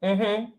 Mm-hmm.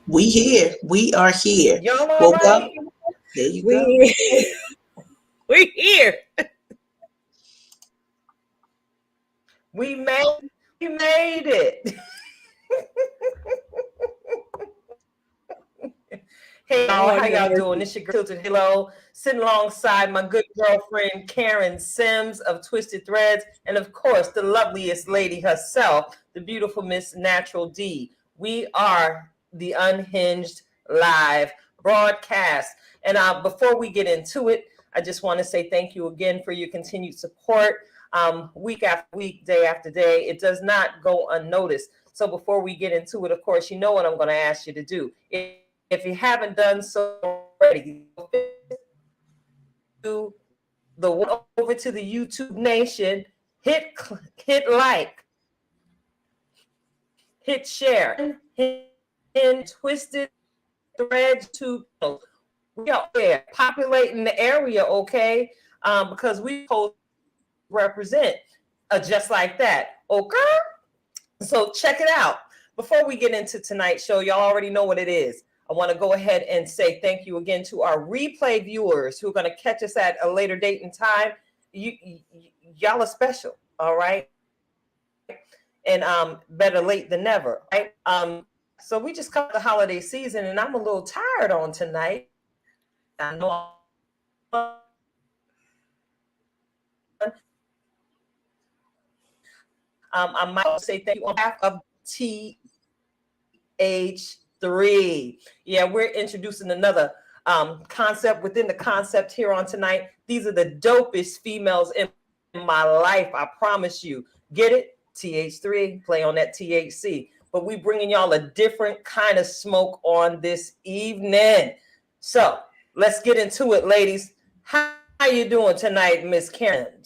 We here. We are here. Y'all all right? There you go. We here. We made it. Hey y'all, how y'all doing? This your girl Tilted Halo, sitting alongside my good girlfriend Karen Sims of Twisted Threads, and of course the loveliest lady herself, the beautiful Miss Naturelle D. We are the Unhinged live broadcast. And before we get into it, I just want to say thank you again for your continued support. Week after week, day after day, it does not go unnoticed. So before we get into it, of course, you know what I'm going to ask you to do. If you haven't done so already, do the one over to the YouTube Nation, hit like, hit share, hit Twisted Threads to we are there populating the area, okay? Because we represent just like that, okay? So check it out. Before we get into tonight's show, y'all already know what it is. I want to go ahead and say thank you again to our replay viewers who are going to catch us at a later date and time. Y'all are special, all right? And better late than never, right? So we just cut the holiday season, and I'm a little tired on tonight. I know I might say thank you on behalf of TH3. Yeah, we're introducing another concept within the concept here on tonight. These are the dopest females in my life, I promise you. Get it? TH3, play on that THC. But we bringing y'all a different kind of smoke on this evening. So let's get into it, ladies. How you doing tonight, Miss Karen?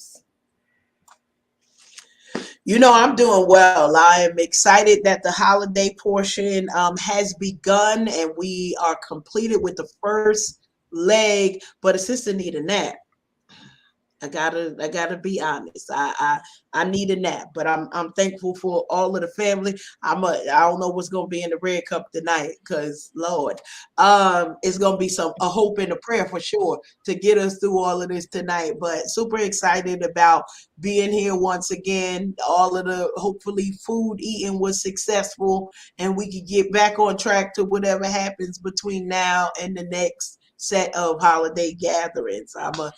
You know, I'm doing well. I am excited that the holiday portion has begun and we are completed with the first leg, but a sister need a nap. I gotta be honest. I need a nap, but I'm thankful for all of the family. I don't know what's gonna be in the red cup tonight, because Lord, it's gonna be a hope and a prayer for sure to get us through all of this tonight. But super excited about being here once again. All of the hopefully food eating was successful, and we could get back on track to whatever happens between now and the next set of holiday gatherings. I'm a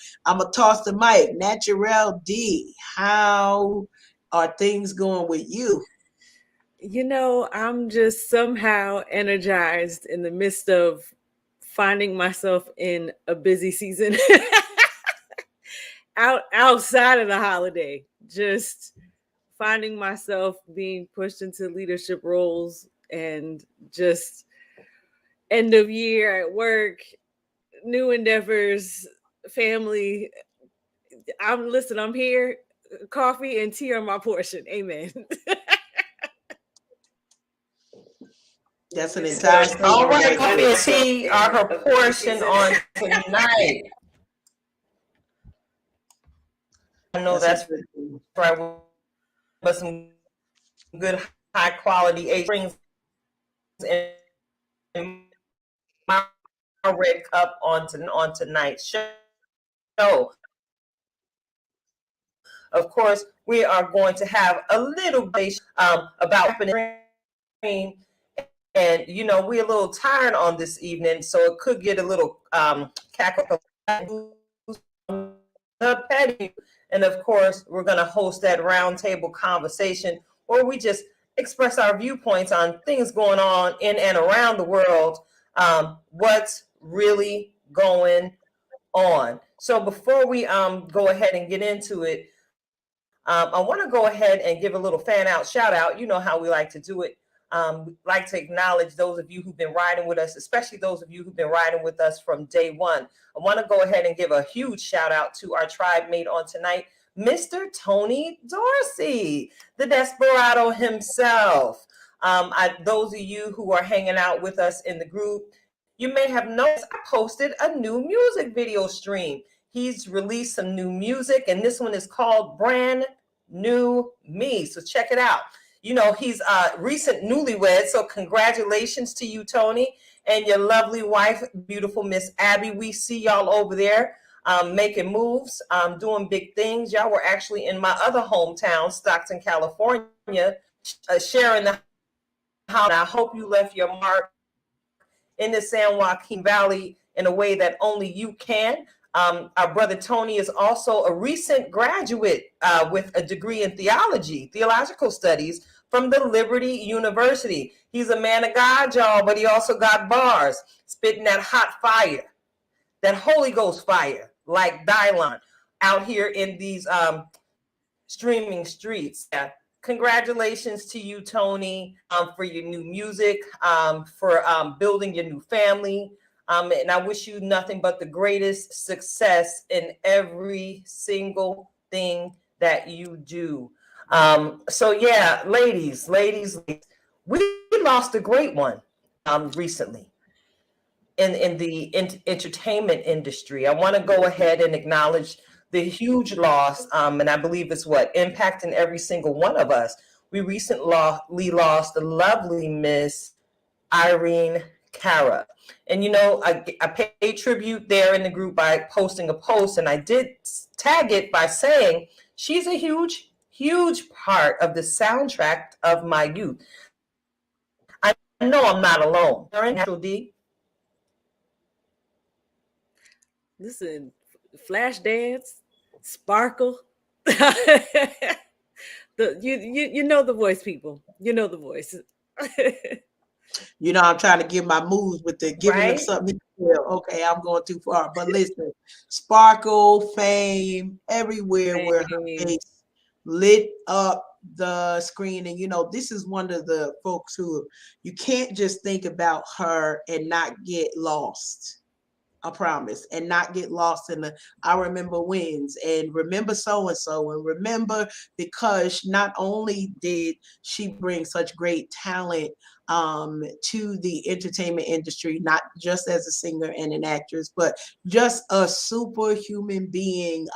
toss the mic. Naturelle D, how are things going with you? You know, I'm just somehow energized in the midst of finding myself in a busy season outside of the holiday, just finding myself being pushed into leadership roles and just end of year at work, new endeavors, family. I'm here. Coffee and tea are my portion. Amen. That's an entire statement. All right, coffee and tea are her portion on tonight. I know that's right. But some good high quality aged drinks in my red cup on tonight's show. Of course, we are going to have a little bit about happening. And, you know, we're a little tired on this evening, so it could get a little cackle. And, of course, we're going to host that roundtable conversation where we just express our viewpoints on things going on in and around the world, what's really going on. So before we go ahead and get into it, I want to go ahead and give a little fan out, shout out. You know how we like to do it. We like to acknowledge those of you who've been riding with us, especially those of you who've been riding with us from day one. I want to go ahead and give a huge shout out to our tribe mate on tonight, Mr. Tony Dorsey, the Desperado himself. Those of you who are hanging out with us in the group, you may have noticed I posted a new music video stream. He's released some new music, and this one is called Brand New Me. So check it out. You know, he's a recent newlywed, so congratulations to you, Tony, and your lovely wife, beautiful Miss Abby. We see y'all over there making moves, doing big things. Y'all were actually in my other hometown, Stockton, California, sharing the house. I hope you left your mark in the San Joaquin Valley in a way that only you can. Our brother Tony is also a recent graduate with a degree in theological studies from the Liberty University. He's a man of God, y'all, but he also got bars, spitting that hot fire, that Holy Ghost fire, like Dylon, out here in these streaming streets. Yeah. Congratulations to you, Tony, for your new music, for building your new family. And I wish you nothing but the greatest success in every single thing that you do. So yeah, ladies, we lost a great one recently in the entertainment industry. I want to go ahead and acknowledge the huge loss, and I believe it's impacting every single one of us. We recently lost the lovely Miss Irene Cara. And, you know, I paid tribute there in the group by posting a post, and I did tag it by saying she's a huge, huge part of the soundtrack of my youth. I know I'm not alone. Natural D. Listen, Flashdance, Sparkle. You know the voice, people. You know the voice. You know, I'm trying to give my moves with the giving them something to feel. Okay, I'm going too far. But listen, Sparkle, Fame, everywhere where her face lit up the screen. And, you know, this is one of the folks who you can't just think about her and not get lost. I promise, and not get lost in the I remember wins and remember so-and-so and remember, because not only did she bring such great talent to the entertainment industry, not just as a singer and an actress, but just a superhuman being.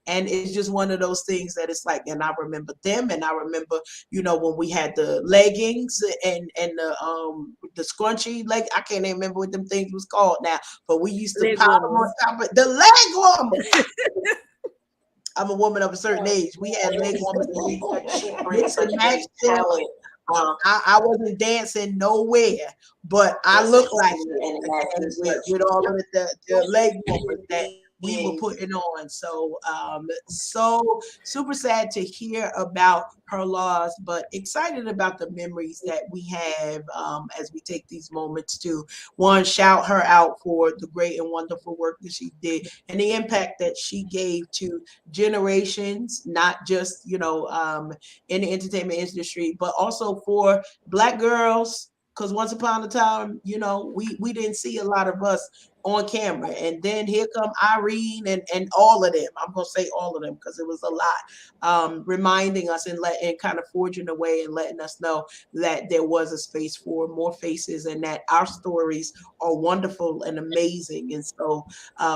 And it's just one of those things that it's like, and I remember them, and I remember, you know, when we had the leggings and the scrunchy leg, I can't even remember what them things was called now, but we used to pile them on top of the leg warmers. I'm a woman of a certain age. We had leg warmers and we mix and match talent. I wasn't dancing nowhere, but I looked like it with all of the leg warmers that we were putting on. So so super sad to hear about her loss, but excited about the memories that we have as we take these moments to, one, shout her out for the great and wonderful work that she did and the impact that she gave to generations, not just, you know, in the entertainment industry, but also for Black girls. Because once upon a time, you know, we didn't see a lot of us on camera. And then here come Irene and all of them. I'm going to say all of them because it was a lot, reminding us and kind of forging a way and letting us know that there was a space for more faces and that our stories are wonderful and amazing. And so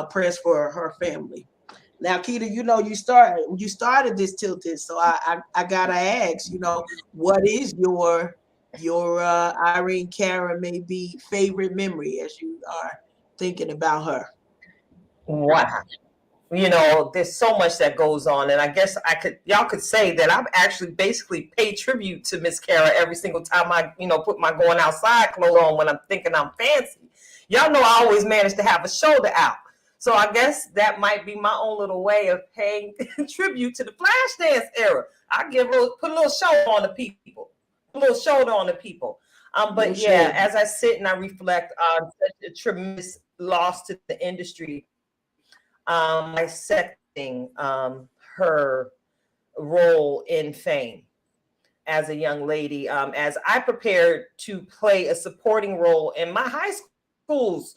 prayers for her family. Now, Keita, you know, you started this Tilted. So I got to ask, you know, what is your Irene Cara maybe favorite memory as you are thinking about her? Wow. You know, there's so much that goes on. And I guess y'all could say that I've actually basically paid tribute to Miss Cara every single time I, you know, put my going outside clothes on when I'm thinking I'm fancy. Y'all know I always manage to have a shoulder out. So I guess that might be my own little way of paying tribute to the Flashdance era. I put a little show on the people. A little shoulder on the people. But yeah, as I sit and I reflect on such a tremendous lost to the industry, dissecting her role in Fame as a young lady, as I prepared to play a supporting role in my high school's,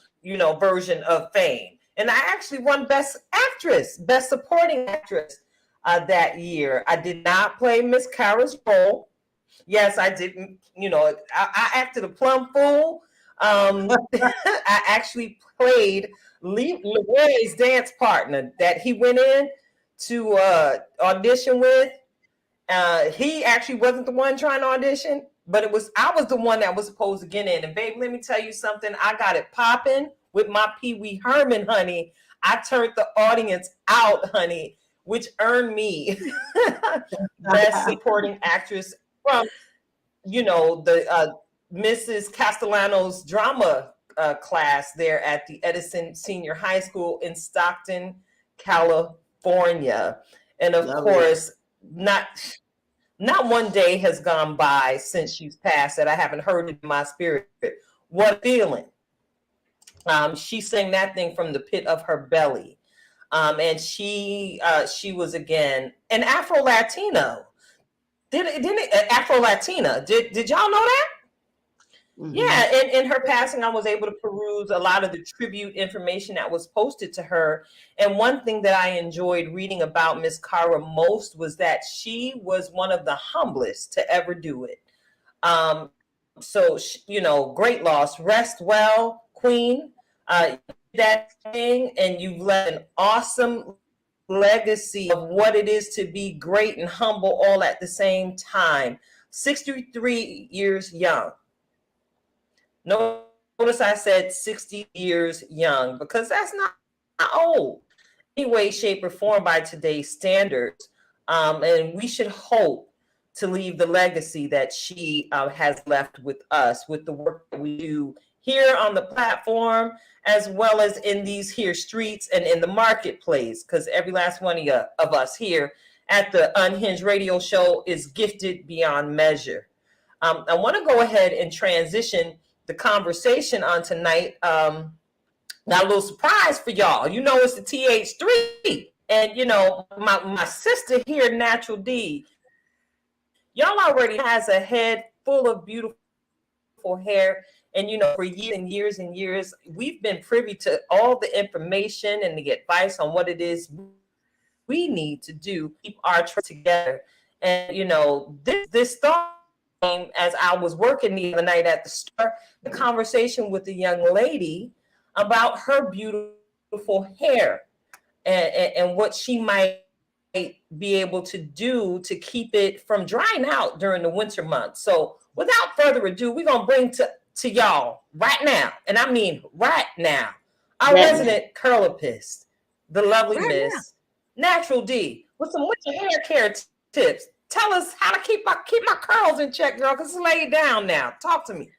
version of Fame. And I actually won Best Actress, Best Supporting Actress that year. I did not play Miss Kara's role. Yes, I didn't, I acted a plumb fool. I actually played Leroy's dance partner that he went in to audition with. He actually wasn't the one trying to audition, but I was the one that was supposed to get in. And babe, let me tell you something. I got it popping with my Pee Wee Herman, honey. I turned the audience out, honey, which earned me Best Supporting Actress from, the Mrs. Castellano's drama class there at the Edison Senior High School in Stockton, California. And of course, not one day has gone by since she's passed that I haven't heard it in my spirit. What a feeling. She sang that thing from the pit of her belly. And she was, again, an Afro-Latino. Afro-Latina. Did y'all know that? Mm-hmm. Yeah, in her passing, I was able to peruse a lot of the tribute information that was posted to her. And one thing that I enjoyed reading about Miss Kara most was that she was one of the humblest to ever do it. So, great loss. Rest well, Queen. That thing, and you've left an awesome legacy of what it is to be great and humble all at the same time. 63 years young. Notice I said 60 years young, because that's not old any way, shape, or form by today's standards. And we should hope to leave the legacy that she has left with us, with the work that we do here on the platform, as well as in these here streets and in the marketplace, because every last one of us here at the Unhinged Radio Show is gifted beyond measure. I want to go ahead and transition the conversation on tonight. Got a little surprise for y'all. It's the TH3. And, my sister here, Naturelle D, y'all already has a head full of beautiful hair. And, for years and years and years, we've been privy to all the information and the advice on what it is we need to do to keep our trip together. And, this thought came as I was working the other night at the store, the conversation with the young lady about her beautiful hair and what she might be able to do to keep it from drying out during the winter months. So without further ado, we're going to bring to y'all right now, and I mean right now, our resident curlipist, the lovely Miss Naturelle D, with some winter hair care tips. Tell us how to keep my curls in check, girl, because it's laid down now. Talk to me.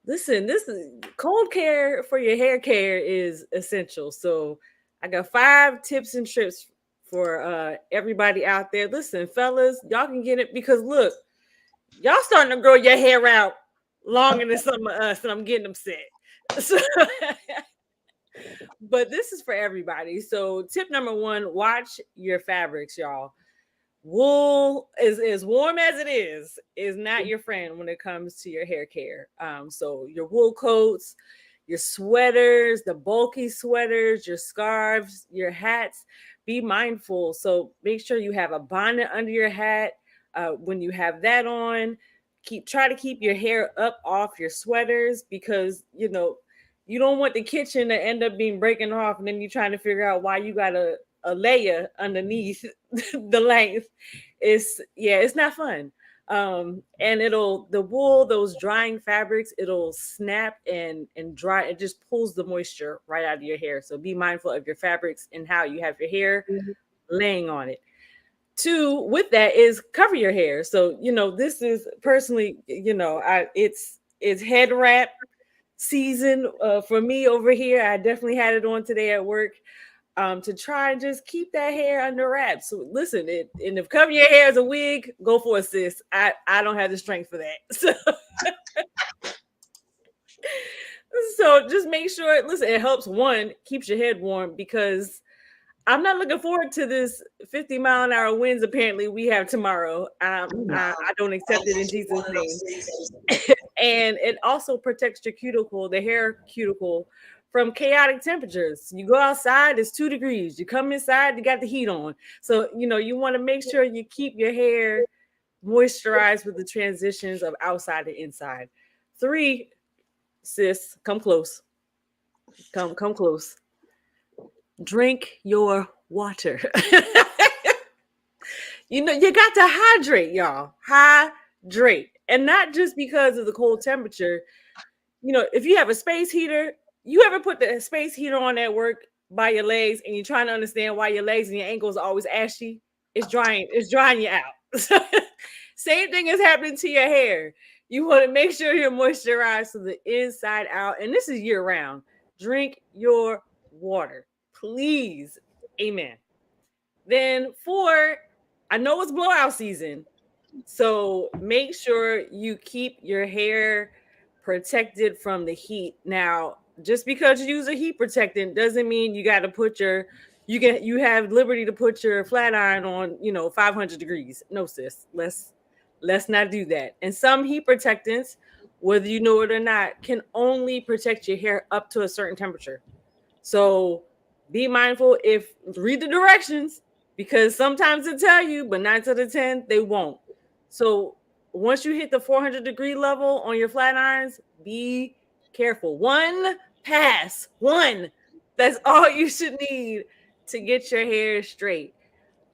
Listen, this is cold care for your hair care is essential. So I got 5 tips and trips for everybody out there. Listen, fellas, y'all can get it, because look, y'all starting to grow your hair out longer than some of us, and I'm getting upset. So, but this is for everybody. So tip number 1, watch your fabrics, y'all. Wool is as warm as it is not your friend when it comes to your hair care. So your wool coats, your sweaters, the bulky sweaters, your scarves, your hats, be mindful. So make sure you have a bonnet under your hat. When you have that on, try to keep your hair up off your sweaters, because you don't want the kitchen to end up being breaking off, and then you're trying to figure out why you got a layer underneath the length. It's not fun. And the wool, those drying fabrics, it'll snap and dry. It just pulls the moisture right out of your hair. So be mindful of your fabrics and how you have your hair laying on it. 2, with that is cover your hair. So, this is personally, it's head wrap season for me over here. I definitely had it on today at work to try and just keep that hair under wraps. So listen, and if cover your hair as a wig, go for it, sis. I don't have the strength for that. So just make sure, listen, it helps one, keeps your head warm, because I'm not looking forward to this 50-mile-an-hour winds apparently we have tomorrow. I don't accept it in Jesus' name. And it also protects your cuticle, the hair cuticle, from chaotic temperatures. You go outside, it's 2 degrees. You come inside, you got the heat on. So, you want to make sure you keep your hair moisturized with the transitions of outside to inside. 3, sis, come close. Come close. Drink your water. You got to hydrate, y'all. Hydrate. And not just because of the cold temperature. If you have a space heater, you ever put the space heater on at work by your legs and you're trying to understand why your legs and your ankles are always ashy? It's drying you out. Same thing is happening to your hair. You want to make sure you're moisturized from the inside out. And this is year round. Drink your water, please. Amen. Then 4, I know it's blowout season. So make sure you keep your hair protected from the heat. Now, just because you use a heat protectant doesn't mean you got to put you have liberty to put your flat iron on, 500 degrees. No, sis, let's not do that. And some heat protectants, whether you know it or not, can only protect your hair up to a certain temperature. So be mindful. Read the directions, because sometimes they tell you, but 9 out of 10, they won't. So once you hit the 400 degree level on your flat irons, be careful. 1 pass, 1. That's all you should need to get your hair straight.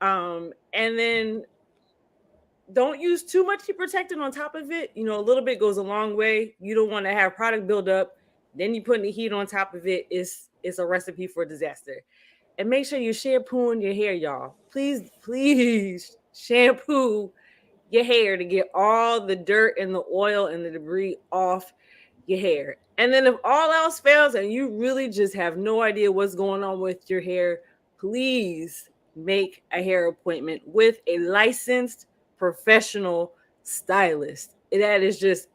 And then don't use too much heat protectant on top of it. A little bit goes a long way. You don't want to have product buildup. Then you put the heat on top of it. It's a recipe for disaster. And make sure you're shampooing your hair, y'all. Please shampoo your hair to get all the dirt and the oil and the debris off your hair. And then if all else fails and you really just have no idea what's going on with your hair, please make a hair appointment with a licensed professional stylist. That is just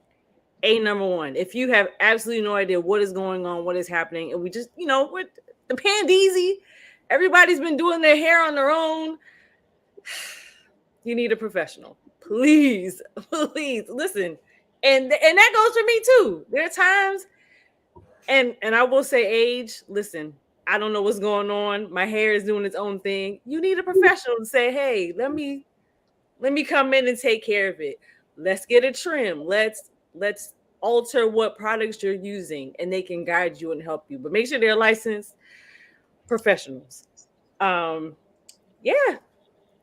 number 1. If you have absolutely no idea what is going on, what is happening, and we just, with the pandeezy, everybody's been doing their hair on their own, you need a professional. Please listen. And that goes for me too. There are times, and I will say age, listen, I don't know what's going on. My hair is doing its own thing. You need a professional to say, hey, let me come in and take care of it. Let's get a trim. Let's alter what products you're using, and they can guide you and help you. But make sure they're licensed professionals. Yeah.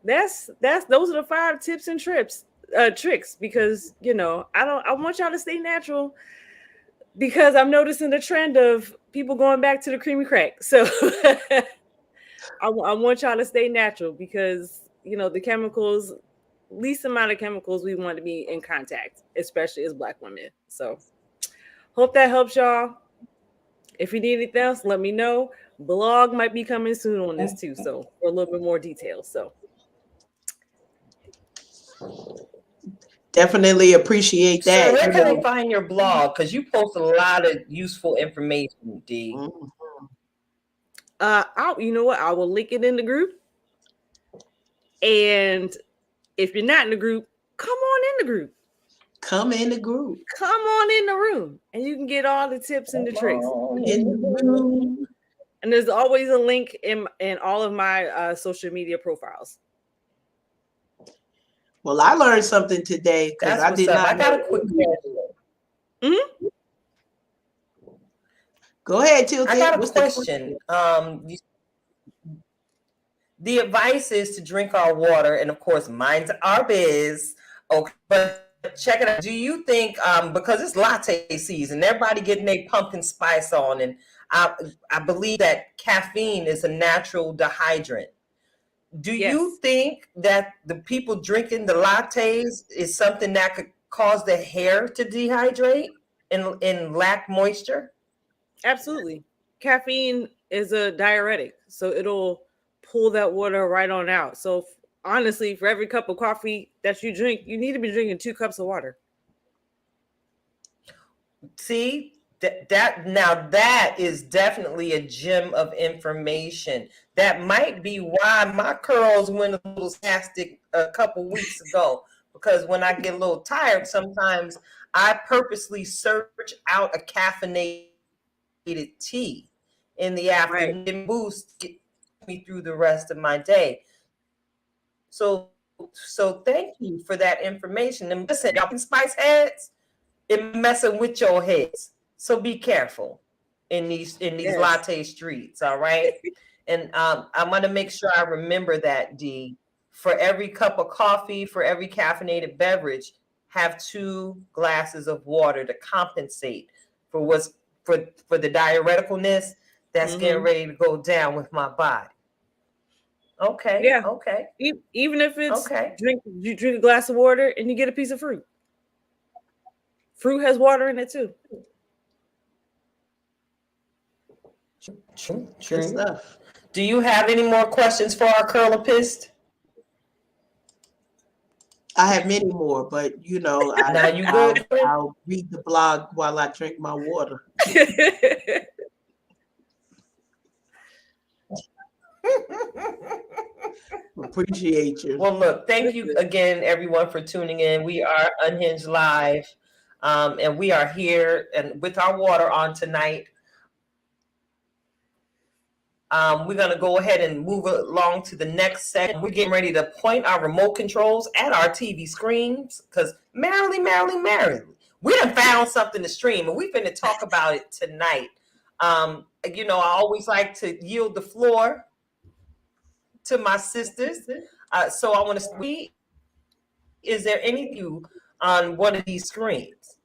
Those are the 5 tips and tricks, because I want y'all to stay natural, because I'm noticing the trend of people going back to the creamy crack. So I want y'all to stay natural, because the chemicals, least amount of chemicals we want to be in contact, especially as Black women. So hope that helps y'all. If you need anything else, let me know. Blog might be coming soon on this too, so for a little bit more details. So definitely appreciate that. So where can they find your blog? Because you post a lot of useful information, D. you know what? I will link it in the group. And if you're not in the group, come on in the group. Come in the group. Come on in the room, and you can get all the tips and the tricks. In the room. And there's always a link in all of my social media profiles. Well, I learned something today because I did not. I got a quick question. Mm-hmm. Go ahead, Tilted. I got a question. The advice is to drink our water, and of course, mine's our biz. Okay, but check it out. Do you think, because it's latte season, everybody getting their pumpkin spice on, and I believe that caffeine is a natural dehydrant. Do you think that the people drinking the lattes is something that could cause the hair to dehydrate and lack moisture? Absolutely. Caffeine is a diuretic, so it'll pull that water right on out. So honestly, for every cup of coffee that you drink, you need to be drinking 2 cups of water. See, That is definitely a gem of information. That might be why my curls went a little spastic a couple weeks ago, because when I get a little tired, sometimes I purposely search out a caffeinated tea in the afternoon and boost get me through the rest of my day. So thank you for that information. And listen, y'all can spice heads, it messing with your heads. So be careful in these latte streets, all right? And I'm gonna make sure I remember that, D. For every cup of coffee, for every caffeinated beverage, have 2 glasses of water to compensate for the diureticalness that's getting ready to go down with my body. Okay. Yeah. Okay. Even if it's okay. You drink a glass of water and you get a piece of fruit. Fruit has water in it too. True. Good stuff. Do you have any more questions for our curlopist? I have many more, but I'll read the blog while I drink my water. Appreciate you. Well, look, thank you again, everyone, for tuning in. We are Unhinged Live, and we are here and with our water on tonight. We're going to go ahead and move along to the next segment. We're getting ready to point our remote controls at our TV screens because merrily, we done found something to stream, and we're going to talk about it tonight. I always like to yield the floor to my sisters. So I want to see, is there any view on one of these screens?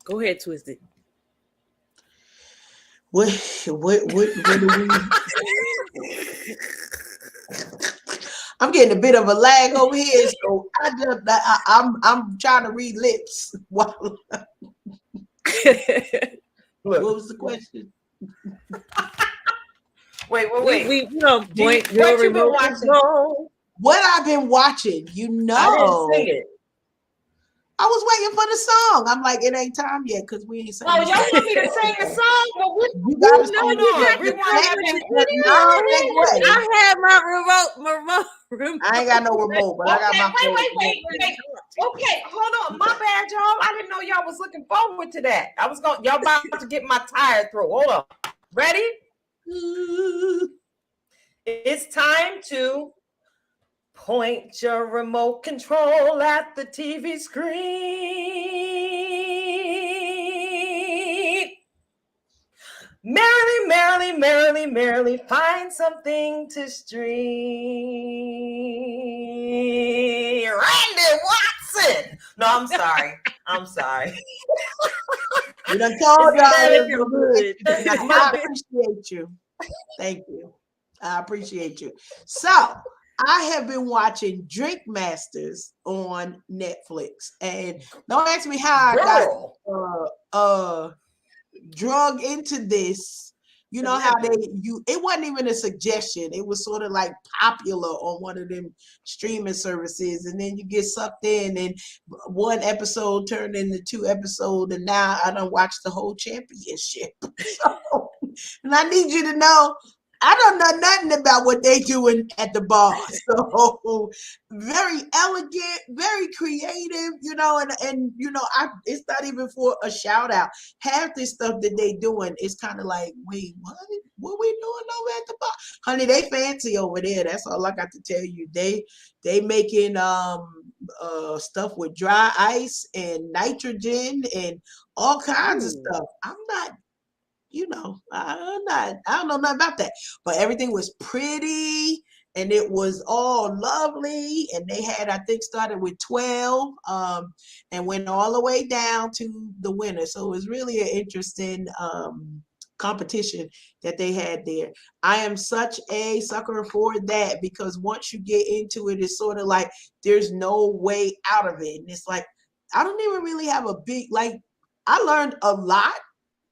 Go ahead, Twisted. What do we? I'm getting a bit of a lag over here, so I'm trying to read lips. What was the question? Wait. What you been watching? What I've been watching, I didn't sing it. I was waiting for the song. I'm like, it ain't time yet because we ain't singing. Oh, y'all want me to sing the song? Well, you got to I had my remote. I ain't got no remote, but I got my phone. Wait. Okay, hold on. My bad, y'all. I didn't know y'all was looking forward to that. Y'all about to get my tire through. Hold on. Ready? It's time to point your remote control at the TV screen. Merrily, find something to stream. Randy Watson. No, I'm sorry. You done told y'all. I appreciate you. Thank you. I appreciate you. So, I have been watching Drink Masters on Netflix, and don't ask me how I got drug into this. You know how it wasn't even a suggestion. It was sort of like popular on one of them streaming services, and then you get sucked in, and one episode turned into 2 episodes, and now I done watched the whole championship. So, and I need you to know, I don't know nothing about what they doing at the bar. So very elegant, very creative, and it's not even for a shout out. Half this stuff that they doing is kind of like, wait, what we doing over at the bar? Honey, they fancy over there. That's all I got to tell you. They making stuff with dry ice and nitrogen and all kinds of stuff. I'm not, I don't know nothing about that, but everything was pretty and it was all lovely. And they had, I think, started with 12 and went all the way down to the winner. So it was really an interesting competition that they had there. I am such a sucker for that because once you get into it, it's sort of like there's no way out of it. And it's like, I don't even really have a big, I learned a lot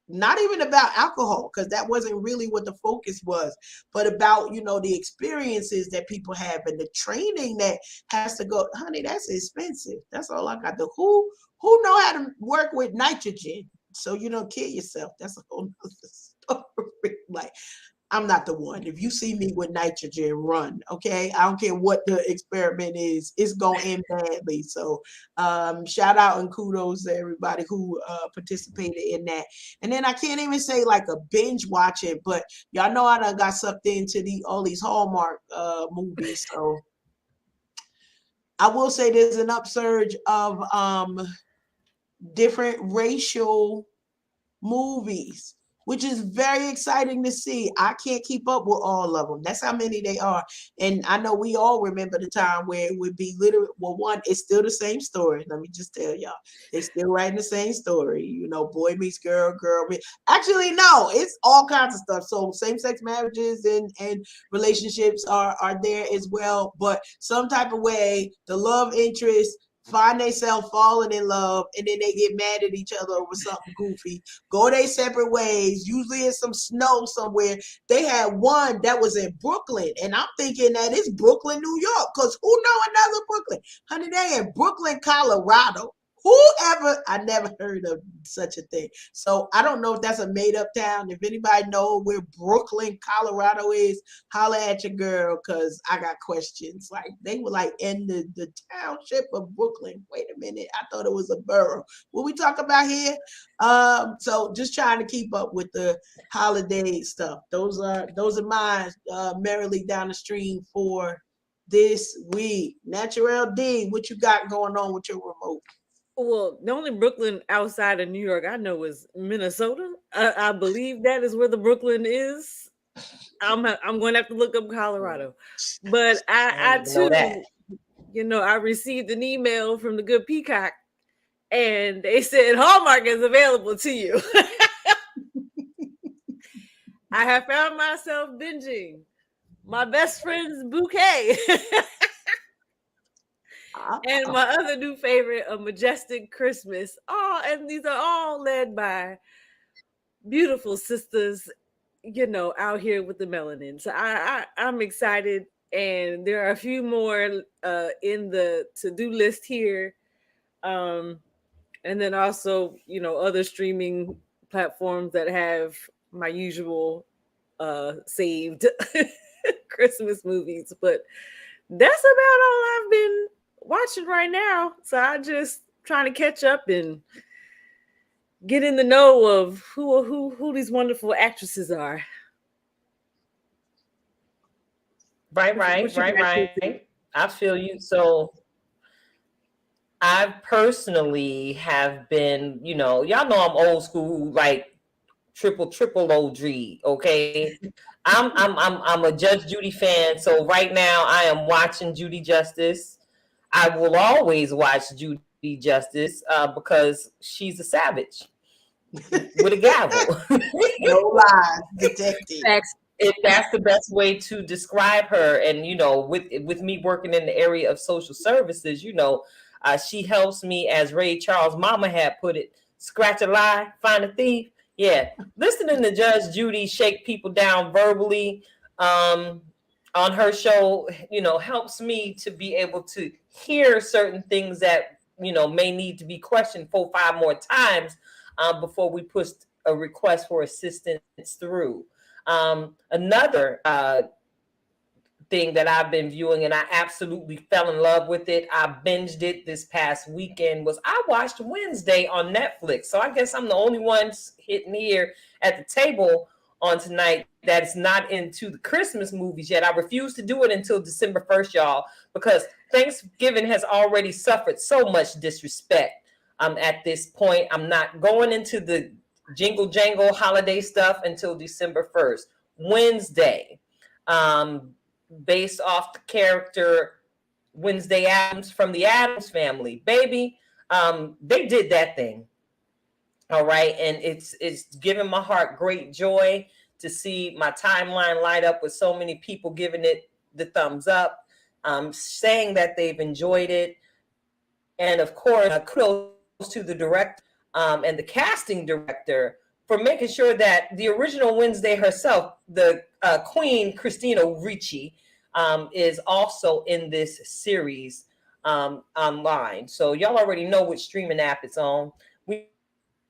not even about alcohol, because that wasn't really what the focus was, but about, the experiences that people have and the training that has to go. Honey, that's expensive. That's all I got. Who know how to work with nitrogen so you don't kill yourself? That's a whole nother story. Like, I'm not the one. If you see me with nitrogen, run. Okay, I don't care what the experiment is. It's gonna end badly. So, shout out and kudos to everybody who participated in that. And then I can't even say like a binge watch it, but y'all know I done got sucked into all these Hallmark movies. So I will say there's an upsurge of different racial movies, which is very exciting to see. I can't keep up with all of them. That's how many they are. And I know we all remember the time where it would be literally, well, one, it's still the same story. Let me just tell y'all, they still writing the same story. Boy meets girl, girl meets. Actually, no, it's all kinds of stuff. So same-sex marriages and relationships are there as well. But some type of way, the love interest find themselves falling in love, and then they get mad at each other over something goofy, go their separate ways. Usually in some snow somewhere. They had one that was in Brooklyn, and I'm thinking that it's Brooklyn, New York, because who know another Brooklyn? Honey, they in Brooklyn, Colorado. I never heard of such a thing. So I don't know if that's a made up town. If anybody know where Brooklyn, Colorado is, holla at your girl, because I got questions. Like, they were like in the township of Brooklyn. Wait a minute. I thought it was a borough. What we talk about here? So just trying to keep up with the holiday stuff. Those are mine, merrily down the stream for this week. Naturelle D, what you got going on with your remote? Well, the only Brooklyn outside of New York I know is Minnesota. I believe that is where the Brooklyn is. I'm going to have to look up Colorado. But I too, I received an email from the good Peacock, and they said Hallmark is available to you. I have found myself binging My Best Friend's Bouquet. And my other new favorite, A Majestic Christmas. Oh, and these are all led by beautiful sisters, out here with the melanin. So I'm excited. And there are a few more in the to-do list here. And then also, other streaming platforms that have my usual saved Christmas movies. But that's about all I've been watching right now. So I just trying to catch up and get in the know of who these wonderful actresses are. Right. I feel you. So I personally have been, y'all know I'm old school, like triple OG. Okay, I'm a Judge Judy fan. So right now I am watching Judy Justice. I will always watch Judy Justice because she's a savage with a gavel. No lies, detective. That's the best way to describe her. And with me working in the area of social services, she helps me, as Ray Charles' mama had put it, scratch a lie, find a thief. Yeah, listening to Judge Judy shake people down verbally on her show, helps me to be able to hear certain things that, may need to be questioned 4-5 more times before we push a request for assistance through. Another thing that I've been viewing, and I absolutely fell in love with it, I binged it this past weekend, was I watched Wednesday on Netflix. So I guess I'm the only one hitting here at the table on tonight that's not into the Christmas movies yet. I refuse to do it until December 1st, y'all, because Thanksgiving has already suffered so much disrespect. At this point, I'm not going into the jingle jangle holiday stuff until December 1st. Wednesday, based off the character Wednesday Addams from the Addams Family. Baby, they did that thing. All right. And it's given my heart great joy to see my timeline light up with so many people giving it the thumbs up, saying that they've enjoyed it. And of course, kudos to the director and the casting director for making sure that the original Wednesday herself, the Queen Christina Ricci, is also in this series online. So y'all already know which streaming app it's on. We're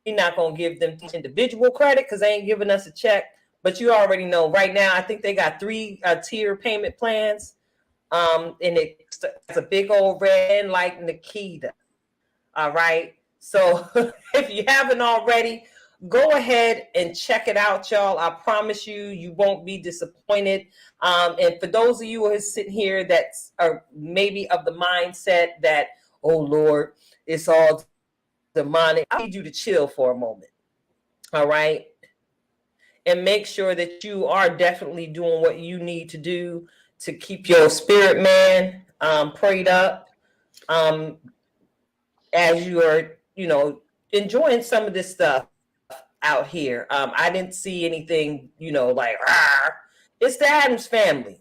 not going to give them individual credit because they ain't giving us a check. But you already know right now, I think they got 3 tier payment plans. And it's a big old red like Nikita. All right. So if you haven't already, go ahead and check it out, y'all. I promise you, you won't be disappointed. And for those of you who are sitting here that are maybe of the mindset that, oh Lord, it's all demonic, I need you to chill for a moment. All right. And make sure that you are definitely doing what you need to do to keep your spirit man prayed up as you are, enjoying some of this stuff out here. I didn't see anything, like, it's the Addams Family.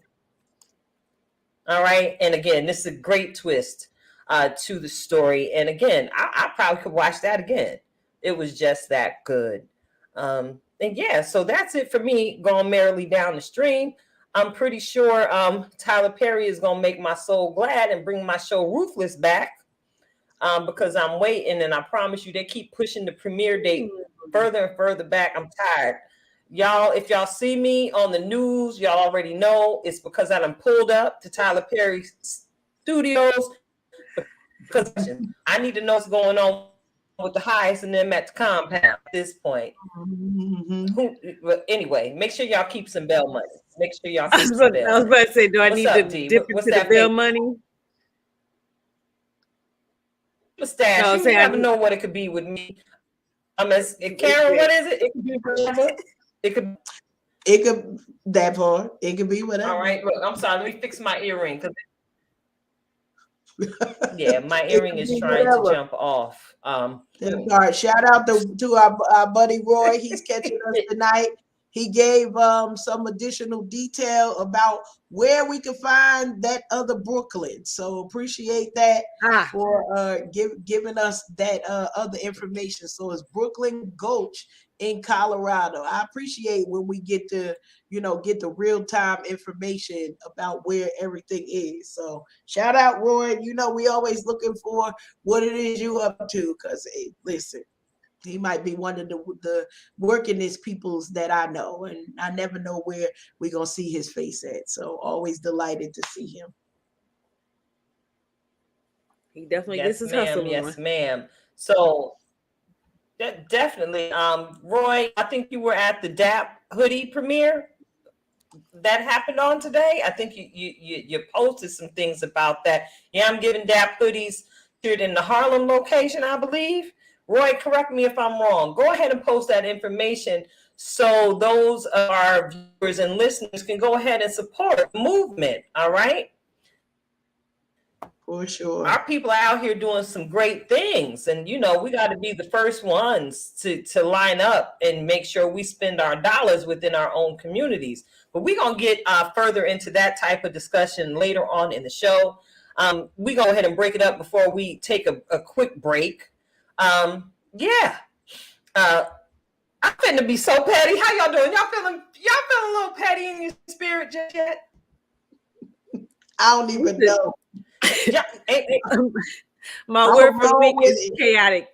All right. And again, this is a great twist to the story. And again, I probably could watch that again. It was just that good. And yeah, so that's it for me going merrily down the stream. I'm pretty sure Tyler Perry is going to make my soul glad and bring my show Ruthless back because I'm waiting. And I promise you, they keep pushing the premiere date further and further back. I'm tired. Y'all, if y'all see me on the news, y'all already know it's because I done pulled up to Tyler Perry's studios because I need to know what's going on with the highest and them at the compound at this point. Anyway, make sure y'all keep some bail money. Make sure y'all keep some bail. I was about to say, do I need to dip into the bail money? Stash. No, you never know what it could be with me. Karen, what is it? It could be whatever. It could that part. It could be whatever. All right. Look, I'm sorry. Let me fix my earring. Yeah, my earring is trying to jump off. All right. Shout out to our buddy Roy. He's catching us tonight. He gave some additional detail about where we can find that other Brooklyn. So appreciate that for giving us that other information. So it's Brooklyn Gulch in Colorado. I appreciate when we get to, get the real-time information about where everything is. So shout out, Roy. We always looking for what it is you up to because, listen, he might be one of the workingest peoples that I know, and I never know where we're going to see his face at. So always delighted to see him. He definitely gets his hustle on. Yes, ma'am. So definitely, Roy, I think you were at the DAP hoodie premiere that happened on today. I think you posted some things about that. Yeah, I'm giving DAP hoodies here in the Harlem location, I believe. Roy, correct me if I'm wrong. Go ahead and post that information so those of our viewers and listeners can go ahead and support the movement. All right. For sure. Our people are out here doing some great things. And, we got to be the first ones to line up and make sure we spend our dollars within our own communities. But we're going to get further into that type of discussion later on in the show. We go ahead and break it up before we take a quick break. I'm finna be so petty. How y'all doing? Y'all feeling a little petty in your spirit just yet? I don't even know. My word for the week is chaotic.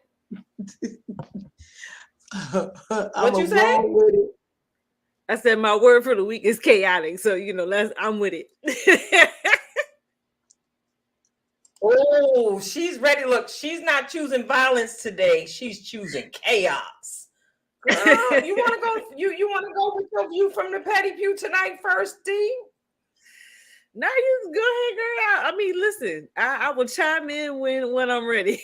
What you say? I said my word for the week is chaotic. So I'm with it. Oh, she's ready. Look, she's not choosing violence today. She's choosing chaos. Girl, you want to go? You want to go with your view from the petty pew tonight first, D? No, you go ahead, girl. I mean, listen, I will chime in when I'm ready.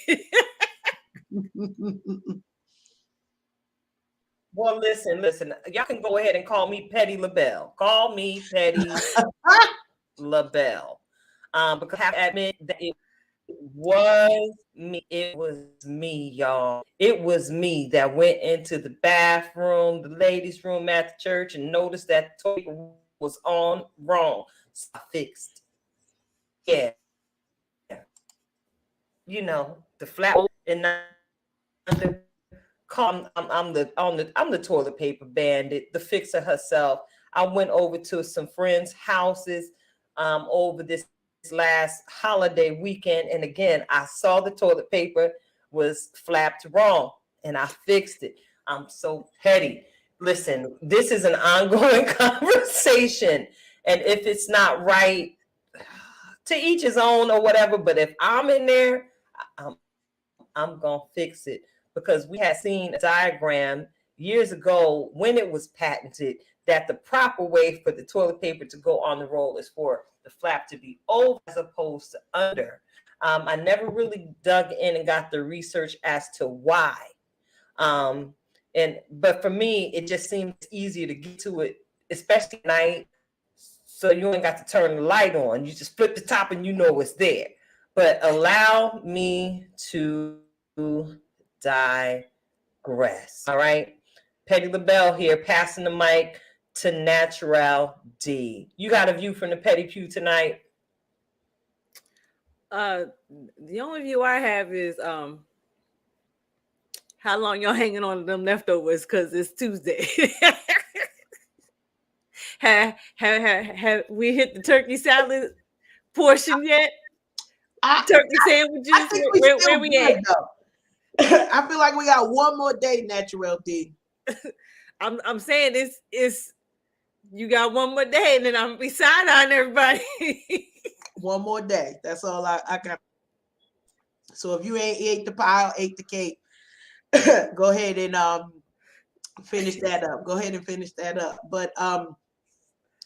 Well, listen. Y'all can go ahead and call me Petty LaBelle. Call me Petty LaBelle. Because I have to admit that it was me. It was me, y'all. It was me that went into the bathroom, the ladies' room at the church, and noticed that the toilet was on wrong. So I fixed. Yeah. The flat and not the I'm the toilet paper bandit, the fixer herself. I went over to some friends' houses over this last holiday weekend, and again, I saw the toilet paper was flapped wrong, and I fixed it. I'm so petty. Listen, this is an ongoing conversation, and if it's not right, to each his own or whatever. But if I'm in there, I'm gonna fix it, because we had seen a diagram years ago when it was patented that the proper way for the toilet paper to go on the roll is for the flap to be over as opposed to under. I never really dug in and got the research as to why. But for me, it just seems easier to get to it, especially at night. So you ain't got to turn the light on. You just flip the top and you know it's there. But allow me to digress. All right. Petty LaBelle here, passing the mic to Naturelle D. You got a view from the Petty Pew tonight? The only view I have is how long y'all hanging on to them leftovers, because it's Tuesday. have we hit the turkey salad portion yet? Turkey sandwiches? Where we at? I feel like we got one more day, Naturelle D. I'm saying it's you got one more day, and then I'm gonna be side on everybody. One more day. That's all I got. So if you ain't ate the pie, ate the cake, go ahead and finish that up. Go ahead and finish that up. But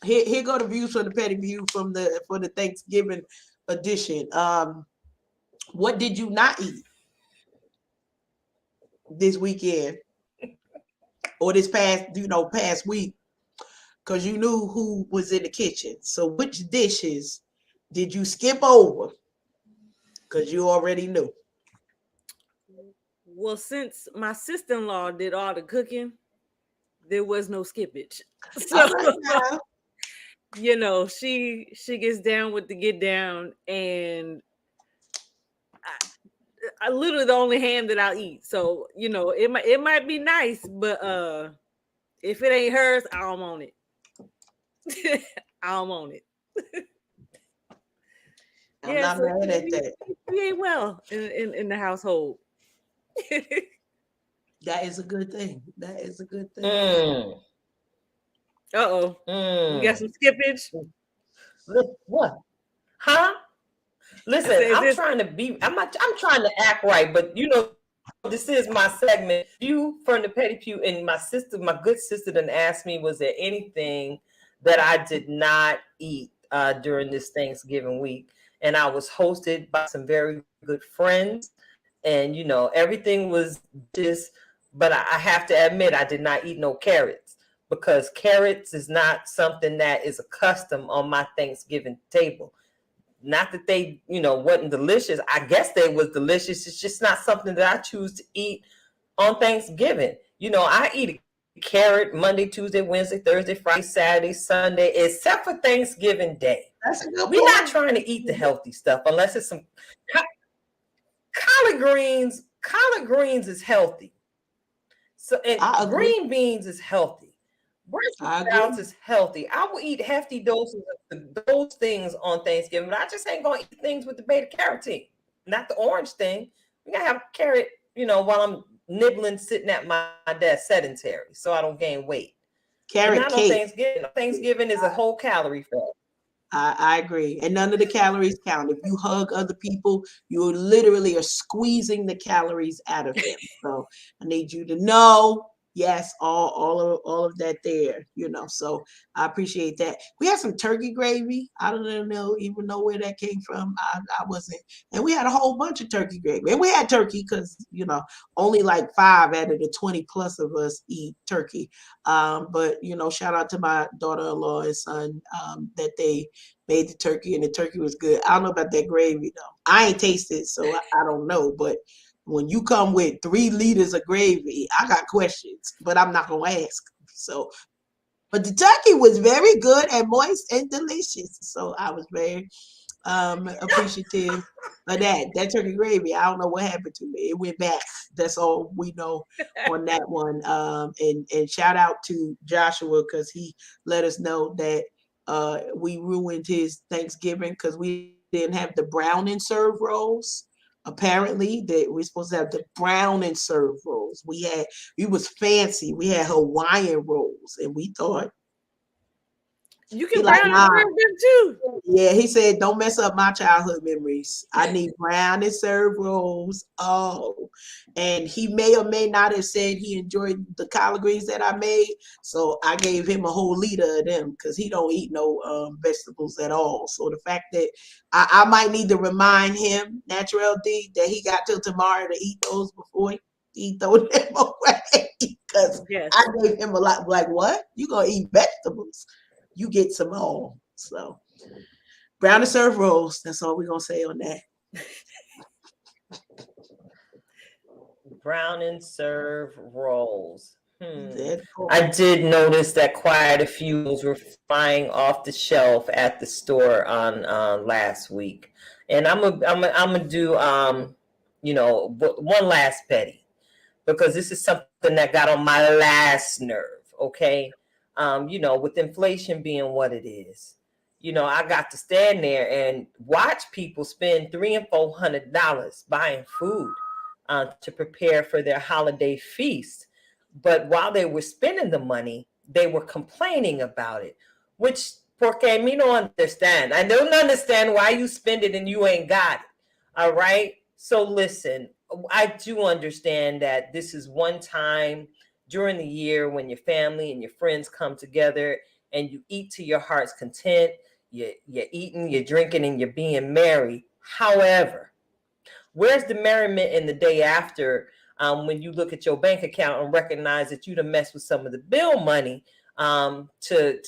here go the views from the Petty View for the Thanksgiving edition. What did you not eat this weekend or this past week? Because you knew who was in the kitchen. So which dishes did you skip over? Because you already knew. Well, since my sister-in-law did all the cooking, there was no skippage. So, she gets down with the get down, and I literally the only ham that I'll eat. So, it might be nice, but if it ain't hers, I don't want it. I don't want it. I'm not mad at that. We ate well in the household. That is a good thing. That is a good thing. Uh-oh. We got some skippage. What? Huh? Listen, I'm trying to act right, but this is my segment. You from the Petty Pew, and my good sister done asked me, was there anything that I did not eat during this Thanksgiving week? And I was hosted by some very good friends, and everything was just, but I have to admit, I did not eat no carrots, because carrots is not something that is a custom on my Thanksgiving table. Not that they, wasn't delicious. I guess they was delicious. It's just not something that I choose to eat on Thanksgiving. I eat a carrot Monday, Tuesday, Wednesday, Thursday, Friday, Saturday, Sunday, except for Thanksgiving Day. We're not trying to eat the healthy stuff unless it's some collard greens. Collard greens is healthy. So and green beans is healthy. Brussels sprouts is healthy. I will eat hefty doses of those things on Thanksgiving, but I just ain't gonna eat things with the beta carotene, not the orange thing. We gotta have a carrot, while I'm nibbling, sitting at my desk, sedentary, so I don't gain weight. Carrot not cake. On Thanksgiving. Thanksgiving is a whole calorie fest. I agree. And none of the calories count. If you hug other people, you literally are squeezing the calories out of them. So I need you to know, yes, all of that there, so I appreciate that. We had some turkey gravy. I don't even know where that came from. I wasn't, and we had a whole bunch of turkey gravy. And we had turkey because, only like 5 out of the 20 plus of us eat turkey. But, shout out to my daughter-in-law and son that they made the turkey, and the turkey was good. I don't know about that gravy, though. I ain't tasted, so I don't know, but when you come with 3 liters of gravy, I got questions, but I'm not going to ask. So, but the turkey was very good and moist and delicious. So I was very appreciative of that turkey gravy. I don't know what happened to it. It went back. That's all we know on that one. And shout out to Joshua because he let us know that we ruined his Thanksgiving because we didn't have the brown and serve rolls. Apparently, that we're supposed to have the brown and serve rolls. We was fancy. We had Hawaiian rolls, and we thought. You can brown and serve them too. Yeah, he said, don't mess up my childhood memories. I need brown and serve rolls. Oh, and he may or may not have said he enjoyed the collard greens that I made. So I gave him a whole liter of them because he don't eat no vegetables at all. So the fact that I might need to remind him, Naturelle D, that he got till tomorrow to eat those before he throw them away. Because I gave him a lot. Like, what? You gonna eat vegetables? You get some more. So brown and serve rolls. That's all we're gonna say on that. Brown and serve rolls. I did notice that quite a few were flying off the shelf at the store on last week, and I'm gonna do one last petty because this is something that got on my last nerve. Okay. With inflation being what it is, I got to stand there and watch people spend $300 and $400 buying food to prepare for their holiday feast. But while they were spending the money, they were complaining about it, which porque me no understand. I don't understand why you spend it and you ain't got it. All right. So listen, I do understand that this is one time during the year when your family and your friends come together and you eat to your heart's content, you're eating, you're drinking, and you're being merry. However, where's the merriment in the day after when you look at your bank account and recognize that you done messed with some of the bill money to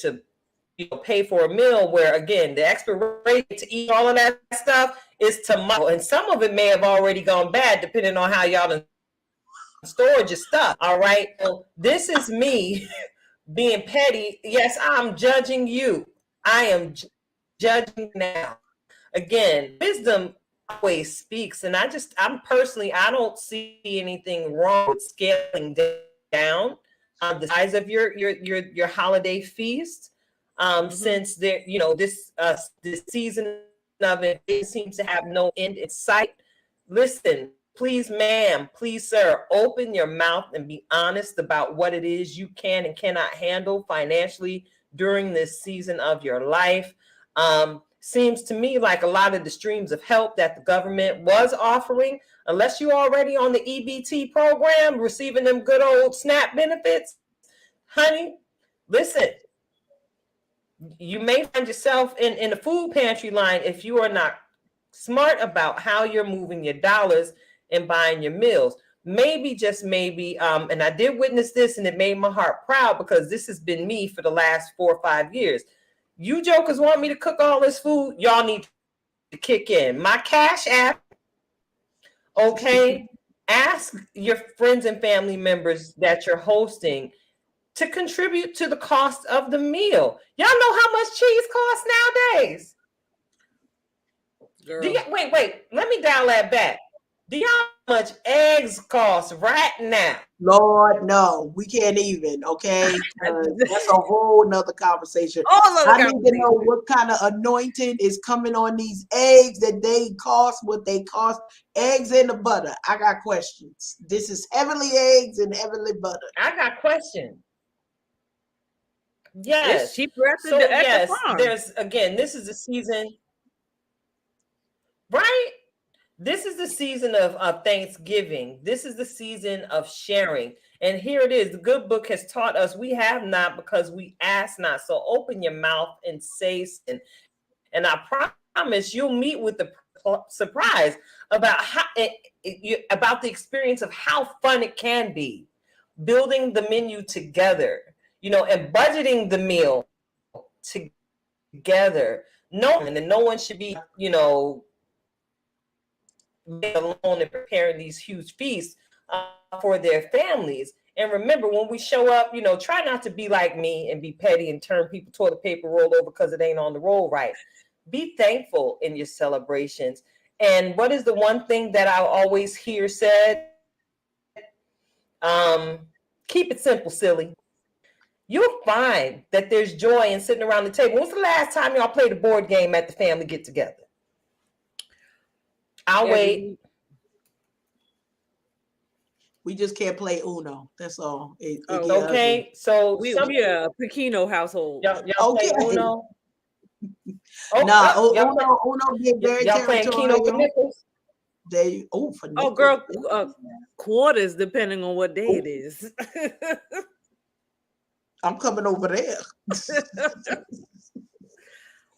pay for a meal where, again, the expiration to eat all of that stuff is tomorrow. And some of it may have already gone bad depending on how y'all done storage your stuff. All right. So this is me being petty. Yes, I'm judging you. I am judging now. Again, wisdom always speaks. And I don't see anything wrong with scaling down the size of your holiday feast. Since there, this season of it seems to have no end in sight. Listen, please, ma'am, please, sir, open your mouth and be honest about what it is you can and cannot handle financially during this season of your life. Seems to me like a lot of the streams of help that the government was offering, unless you're already on the EBT program, receiving them good old SNAP benefits, honey, listen, you may find yourself in the food pantry line if you are not smart about how you're moving your dollars and buying your meals. Maybe, just maybe, and I did witness this and it made my heart proud because this has been me for the last 4 or 5 years. You jokers want me to cook all this food? Y'all need to kick in. My Cash App, okay? Ask your friends and family members that you're hosting to contribute to the cost of the meal. Y'all know how much cheese costs nowadays? Wait, let me dial that back. Do y'all know how much eggs cost right now? Lord, no, we can't even, okay? That's a whole nother conversation. I need to know what kind of anointing is coming on these eggs that they cost, what they cost. Eggs and the butter. I got questions. This is heavenly eggs and heavenly butter. I got questions. Yes. It's cheaper at the farm. This is the season, right? This is the season of Thanksgiving. This is the season of sharing. And here it is. The good book has taught us we have not because we ask not. So open your mouth and say something. And I promise you'll meet with the surprise about about the experience of how fun it can be. Building the menu together, and budgeting the meal together. No one should be, alone and preparing these huge feasts for their families. And remember, when we show up, try not to be like me and be petty and turn people toilet paper roll over because it ain't on the roll right. Be thankful in your celebrations. And what is the one thing that I always hear said? Keep it simple, silly. You'll find that there's joy in sitting around the table. When's the last time y'all played a board game at the family get together? I'll wait. We just can't play Uno. That's all. Okay, so we are a Pequeno household. Y'all play Uno? Uno get very y'all playing Keno for nickels? For nickels. Girl, quarters depending on what day it is. I'm coming over there.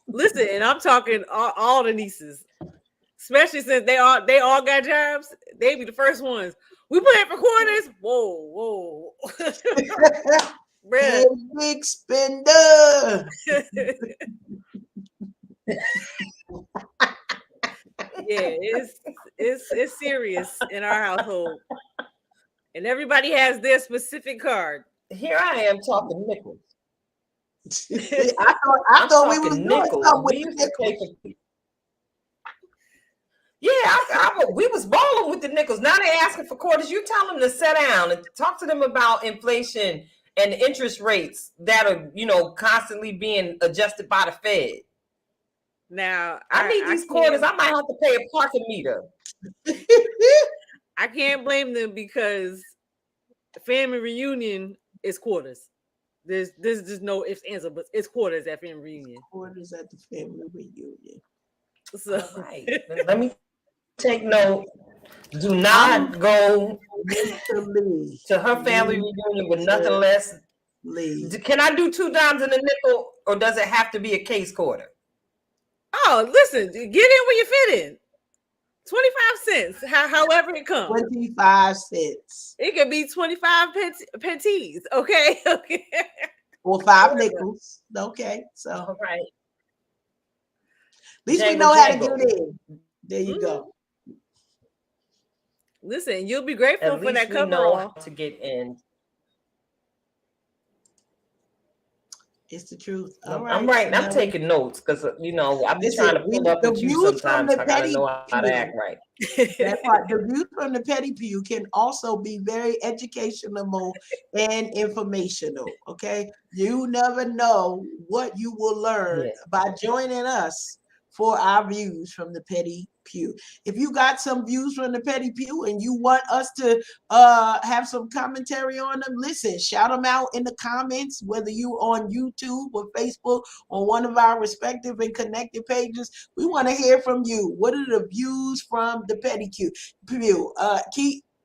Listen, and I'm talking all the nieces, especially since they all got jobs. They be the first ones. We playing for quarters. Whoa. Hey, big spender. Yeah, it's serious in our household, and everybody has their specific card. Here I am talking nickels. I thought we was nickels. We used to play for. Yeah, we was balling with the nickels. Now they're asking for quarters. You tell them to sit down and talk to them about inflation and interest rates that are, constantly being adjusted by the Fed. Now I need these quarters. I might have to pay a parking meter. I can't blame them because the family reunion is quarters. There's just no ifs, ands, or buts. It's quarters at family reunion. Quarters at the family reunion. So all right. Let me take note. Do not go to her family reunion with nothing less. Can I do 2 dimes and a nickel, or does it have to be a case quarter? Oh, listen, get in where you fit in. 25 cents, however it comes. 25 cents. It could be 25 pennies, okay? Okay. Or 5 nickels. Okay, so. All right. At least we know how to get in. There you go. Listen, you'll be grateful for that cover all to get in. It's the truth. I'm writing. I'm taking notes because I've been trying to pull up with you sometimes. I gotta know how to act right. That part. The views from the petty pew can also be very educational and informational. Okay, you never know what you will learn by joining us for our views from the petty pew. If you got some views from the petty pew and you want us to have some commentary on them, listen, shout them out in the comments, whether you on YouTube or Facebook or one of our respective and connected pages. We want to hear from you. What are the views from the petty pew?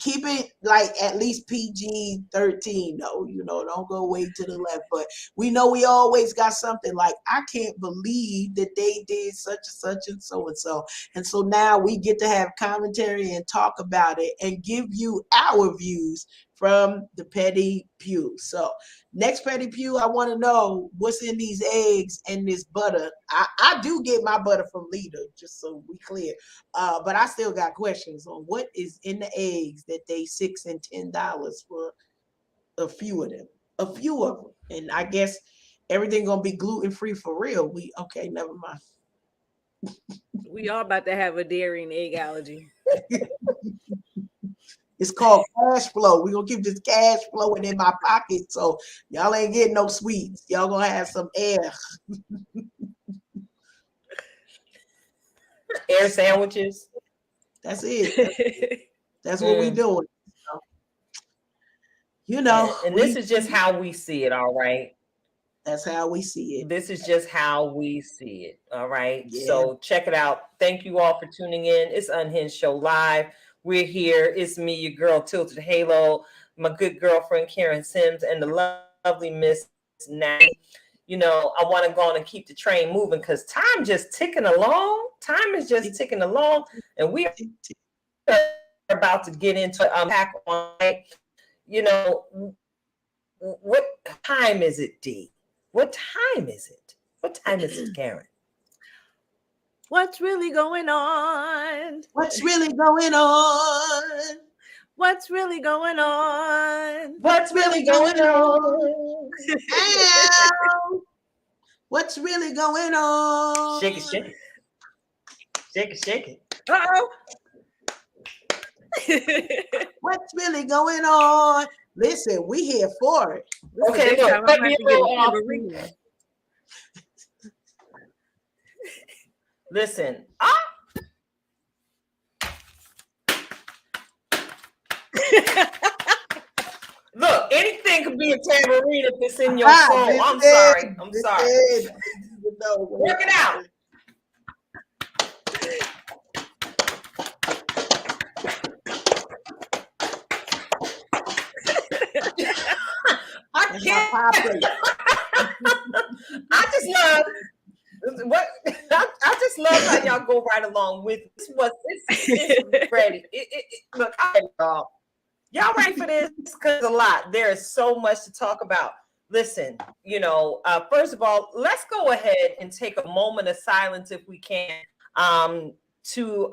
Keep it like at least PG-13 though, don't go way to the left. But we know we always got something like, I can't believe that they did such and such and so and so. And so now we get to have commentary and talk about it and give you our views from the petty pew. So next petty pew, I want to know what's in these eggs and this butter. I do get my butter from Lita, just so we clear. But I still got questions on what is in the eggs that they $6 and $10 for a few of them. And I guess everything gonna be gluten-free for real. Never mind. We all about to have a dairy and egg allergy. It's called cash flow. We're going to keep this cash flowing in my pocket. So y'all ain't getting no sweets. Y'all going to have some air. Air sandwiches. That's it. That's what we doing. And this is just how we see it, all right? That's how we see it. This is just how we see it, all right? Yeah. So check it out. Thank you all for tuning in. It's Unhinged Show Live. We're here. It's me, your girl, Tilted Halo, my good girlfriend, Karen Sims, and the lovely Miss Natty. I want to go on and keep the train moving because time just ticking along. Time is just ticking along. And we are about to get into unpack on, what time is it, D? What time is it? What time is it, Karen? What's really going on? What's really going on? What's really going on? What's really going on? What's really going on? Shake it, shake it. Shake it, shake it. Uh-oh. What's really going on? Listen, we here for it. Okay, Next time look, I might have to get a tambourine. Listen. Look, anything could be a tambourine if it's in your soul. I'm sorry. I'm sorry. Work it out. I can't. I just love what I just love how y'all go right along with this. It's ready. Look, y'all ready for this? Because a lot. There is so much to talk about. Listen, first of all, let's go ahead and take a moment of silence if we can, to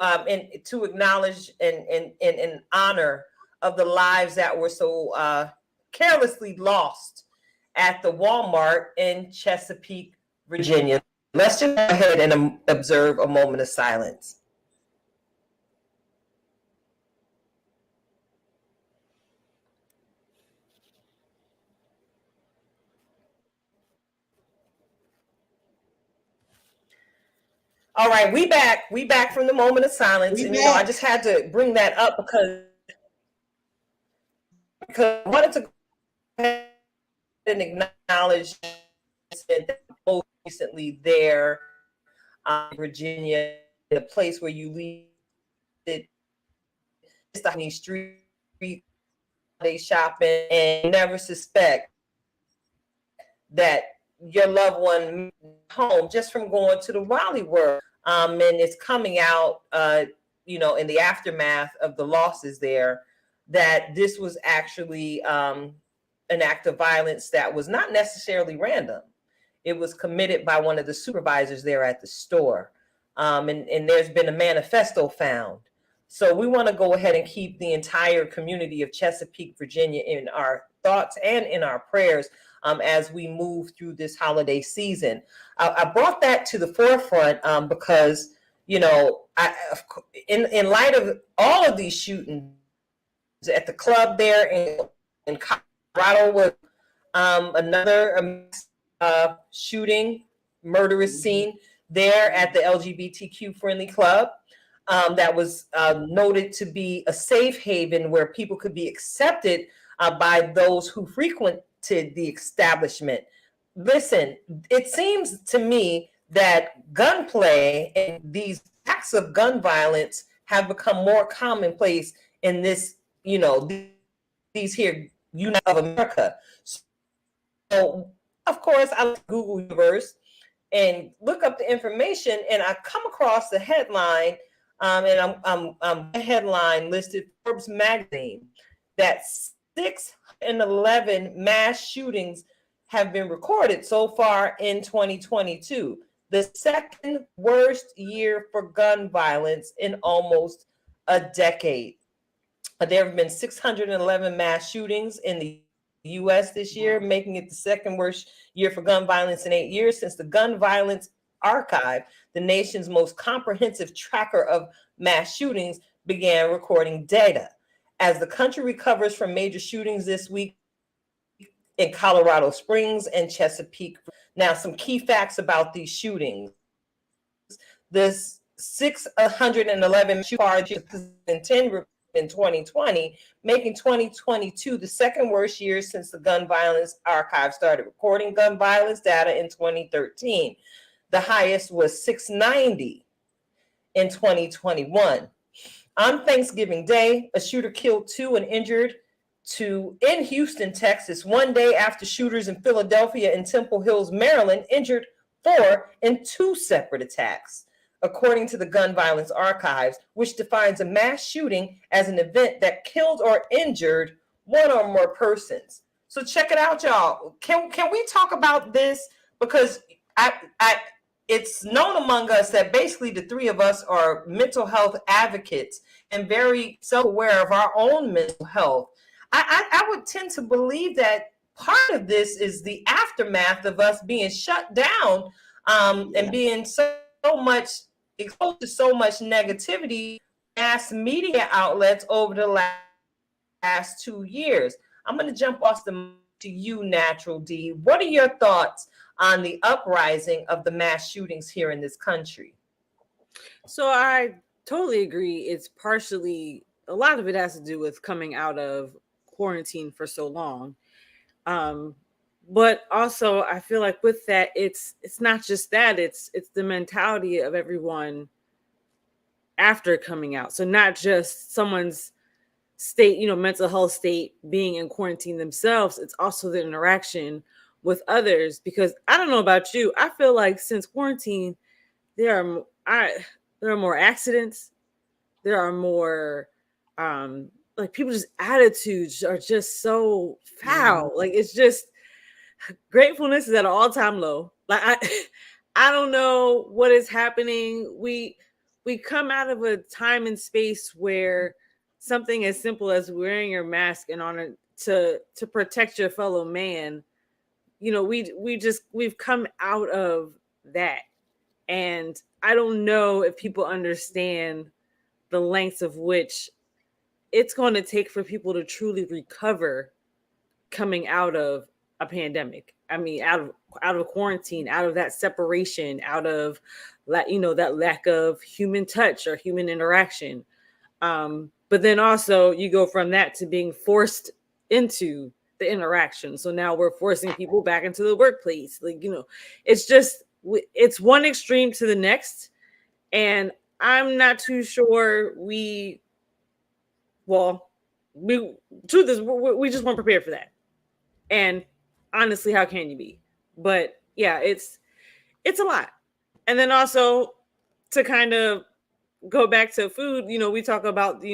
acknowledge and in honor of the lives that were so carelessly lost at the Walmart in Chesapeake, Virginia. Let's just go ahead and observe a moment of silence. All right, we back. We back from the moment of silence. And I just had to bring that up because I wanted to go ahead and acknowledge that most recently there, Virginia, the place where you leave it, it's the street, they shopping, and never suspect that your loved one home just from going to the Raleigh World, and it's coming out, in the aftermath of the losses there, that this was actually an act of violence that was not necessarily random. It was committed by one of the supervisors there at the store, and there's been a manifesto found. So we want to go ahead and keep the entire community of Chesapeake, Virginia in our thoughts and in our prayers as we move through this holiday season. I brought that to the forefront because, in light of all of these shootings at the club there in Colorado with another shooting, murderous scene there at the LGBTQ friendly club that was noted to be a safe haven where people could be accepted by those who frequented the establishment. Listen, it seems to me that gunplay and these acts of gun violence have become more commonplace in this, these here United of America. So, of course, I Google Universe and look up the information, and I come across the headline, and I'm headline listed Forbes magazine that 611 mass shootings have been recorded so far in 2022, the second worst year for gun violence in almost a decade. There have been 611 mass shootings in the U.S. this year, making it the second worst year for gun violence in 8 years since the Gun Violence Archive, the nation's most comprehensive tracker of mass shootings, began recording data. As the country recovers from major shootings this week in Colorado Springs and Chesapeake. Now, some key facts about these shootings. This 611 shootings in 2020, making 2022 the second worst year since the Gun Violence Archive started recording gun violence data in 2013. The highest was 690 in 2021. On Thanksgiving Day, a shooter killed 2 and injured 2 in Houston, Texas, one day after shooters in Philadelphia and Temple Hills, Maryland, injured 4 in 2 separate attacks, according to the Gun Violence Archives, which defines a mass shooting as an event that killed or injured 1 or more persons. So check it out, y'all. Can we talk about this? Because it's known among us that basically the 3 of us are mental health advocates and very self-aware of our own mental health. I would tend to believe that part of this is the aftermath of us being shut down and being so much exposed to so much negativity, mass media outlets over the last 2 years. I'm going to jump off to you, Natural D. What are your thoughts on the uprising of the mass shootings here in this country? So I totally agree. It's partially, a lot of it has to do with coming out of quarantine for so long. But also I feel like with that, it's not just that, it's the mentality of everyone after coming out. So not just someone's state, mental health state being in quarantine themselves, it's also the interaction with others. Because I don't know about you, I feel like since quarantine, there are more accidents, there are more like people just attitudes are just so foul. Like it's just gratefulness is at an all-time low. Like I don't know what is happening. We come out of a time and space where something as simple as wearing your mask and on it to protect your fellow man, we've come out of that. And I don't know if people understand the lengths of which it's going to take for people to truly recover coming out of a pandemic. I mean, out of quarantine, out of that separation, out of that lack of human touch or human interaction. But then also you go from that to being forced into the interaction. So now we're forcing people back into the workplace. It's one extreme to the next. And I'm not too sure truth is we just weren't prepared for that. And honestly, how can you be? But yeah, it's a lot. And then also to kind of go back to food, we talk about,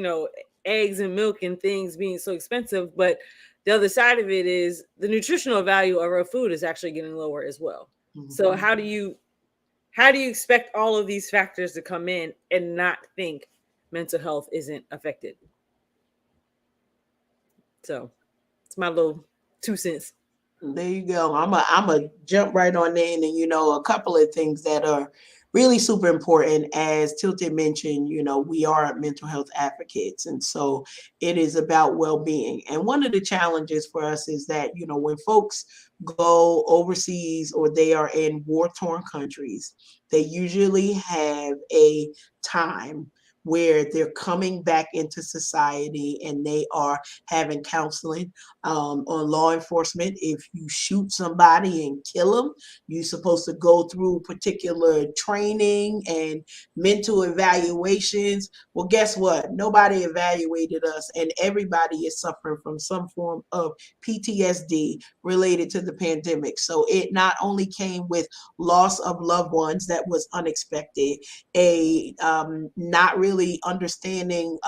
eggs and milk and things being so expensive, but the other side of it is the nutritional value of our food is actually getting lower as well. Mm-hmm. So how do you expect all of these factors to come in and not think mental health isn't affected? So it's my little 2 cents. There you go. I'm a jump right on in, and a couple of things that are really super important. As Tylted mentioned, we are mental health advocates, and so it is about well-being. And one of the challenges for us is that when folks go overseas or they are in war-torn countries, they usually have a time where they're coming back into society and they are having counseling on law enforcement. If you shoot somebody and kill them, you're supposed to go through particular training and mental evaluations. Well, guess what? Nobody evaluated us, and everybody is suffering from some form of PTSD related to the pandemic. So it not only came with loss of loved ones that was unexpected, a not really understanding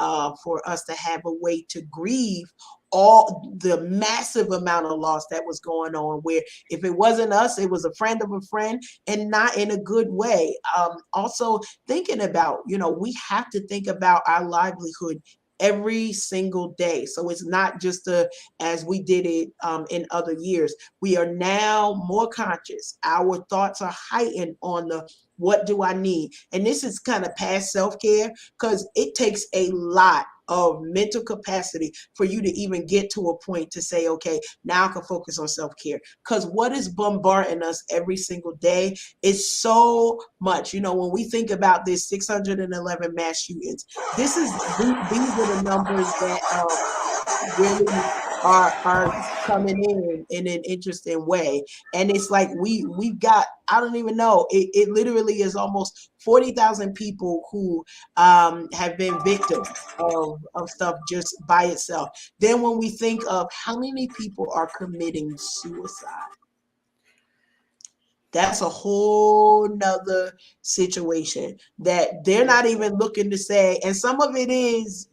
for us to have a way to grieve all the massive amount of loss that was going on, where if it wasn't us, it was a friend of a friend, and not in a good way. Also thinking about, we have to think about our livelihood every single day. So it's not just as we did it in other years. We are now more conscious. Our thoughts are heightened on what do I need? And this is kind of past self-care, because it takes a lot of mental capacity for you to even get to a point to say, okay, now I can focus on self-care. Because what is bombarding us every single day is so much. When we think about this 611 mass shootings, these are the numbers that really are coming in an interesting way. And it's like we've got, I don't even know, it literally is almost 40,000 people who have been victims of stuff just by itself. Then when we think of how many people are committing suicide, that's a whole nother situation that they're not even looking to say. And some of it is,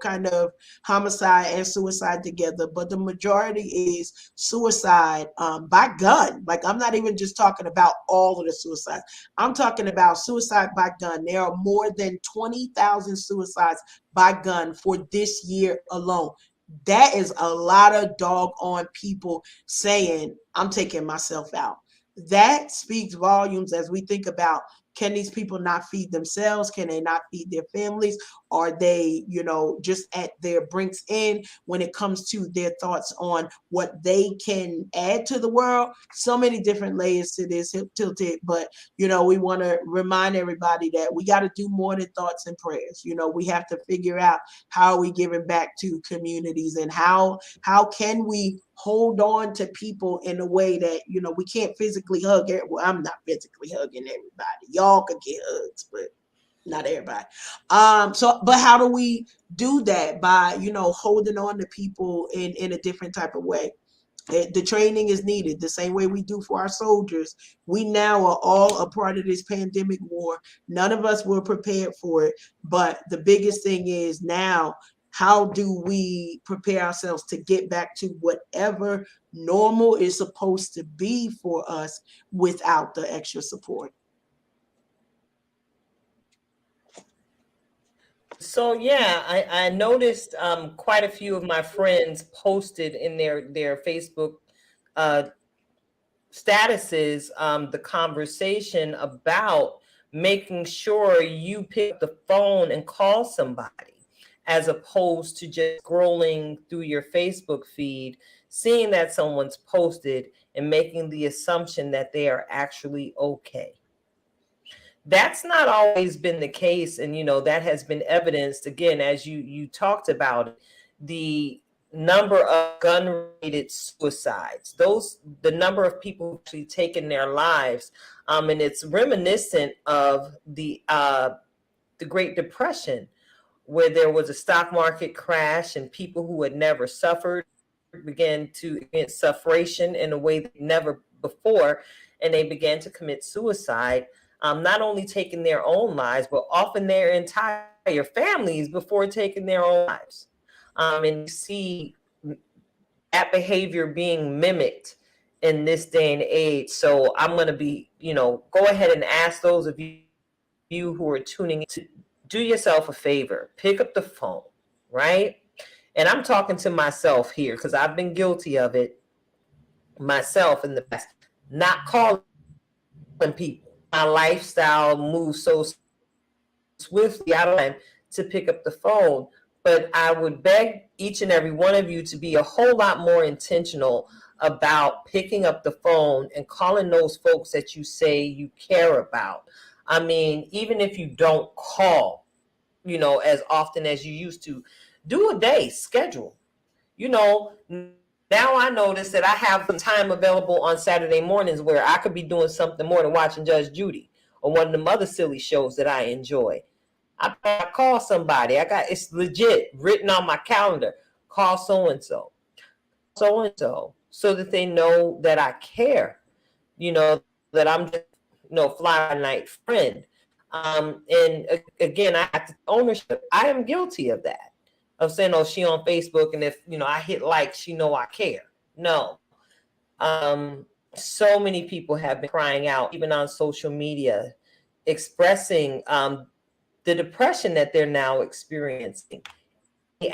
kind of homicide and suicide together, but the majority is suicide by gun. Like, I'm not even just talking about all of the suicides. I'm talking about suicide by gun. There are more than 20,000 suicides by gun for this year alone. That is a lot of doggone people saying, I'm taking myself out. That speaks volumes as we think about, can these people not feed themselves? Can they not feed their families? Are they, just at their brinks end when it comes to their thoughts on what they can add to the world? So many different layers to this, Tilted. But, we want to remind everybody that we got to do more than thoughts and prayers. We have to figure out how are we giving back to communities, and how can we hold on to people in a way that, we can't physically hug. Well, I'm not physically hugging everybody. Y'all could get hugs, but not everybody. But how do we do that? By, holding on to people in a different type of way. The training is needed the same way we do for our soldiers. We now are all a part of this pandemic war. None of us were prepared for it. But the biggest thing is now, how do we prepare ourselves to get back to whatever normal is supposed to be for us without the extra support? So yeah, I noticed quite a few of my friends posted in their Facebook statuses the conversation about making sure you pick up the phone and call somebody, as opposed to just scrolling through your Facebook feed, seeing that someone's posted and making the assumption that they are actually okay. That's not always been the case, and that has been evidenced again, as you talked about it, the number of gun-related suicides, the number of people who actually taken their lives, and it's reminiscent of the Great Depression, where there was a stock market crash and people who had never suffered began to experience suffration in a way that never before, and they began to commit suicide, not only taking their own lives, but often their entire families before taking their own lives. And you see that behavior being mimicked in this day and age. So I'm going to be, go ahead and ask those of you who are tuning in to do yourself a favor, pick up the phone, right? And I'm talking to myself here because I've been guilty of it myself in the past, not calling people. My lifestyle moves so swiftly, I don't have time to pick up the phone. But I would beg each and every one of you to be a whole lot more intentional about picking up the phone and calling those folks that you say you care about. I mean, even if you don't call, as often as you used to, do a day schedule. Now I notice that I have some time available on Saturday mornings where I could be doing something more than watching Judge Judy or one of them other silly shows that I enjoy. I call somebody. It's legit written on my calendar. Call so-and-so, so that they know that I care, that I'm just, fly by night friend. And again, I have to ownership. I am guilty of that, of saying, oh, she on Facebook, and if, I hit like, she know I care. No. So many people have been crying out, even on social media, expressing the depression that they're now experiencing. The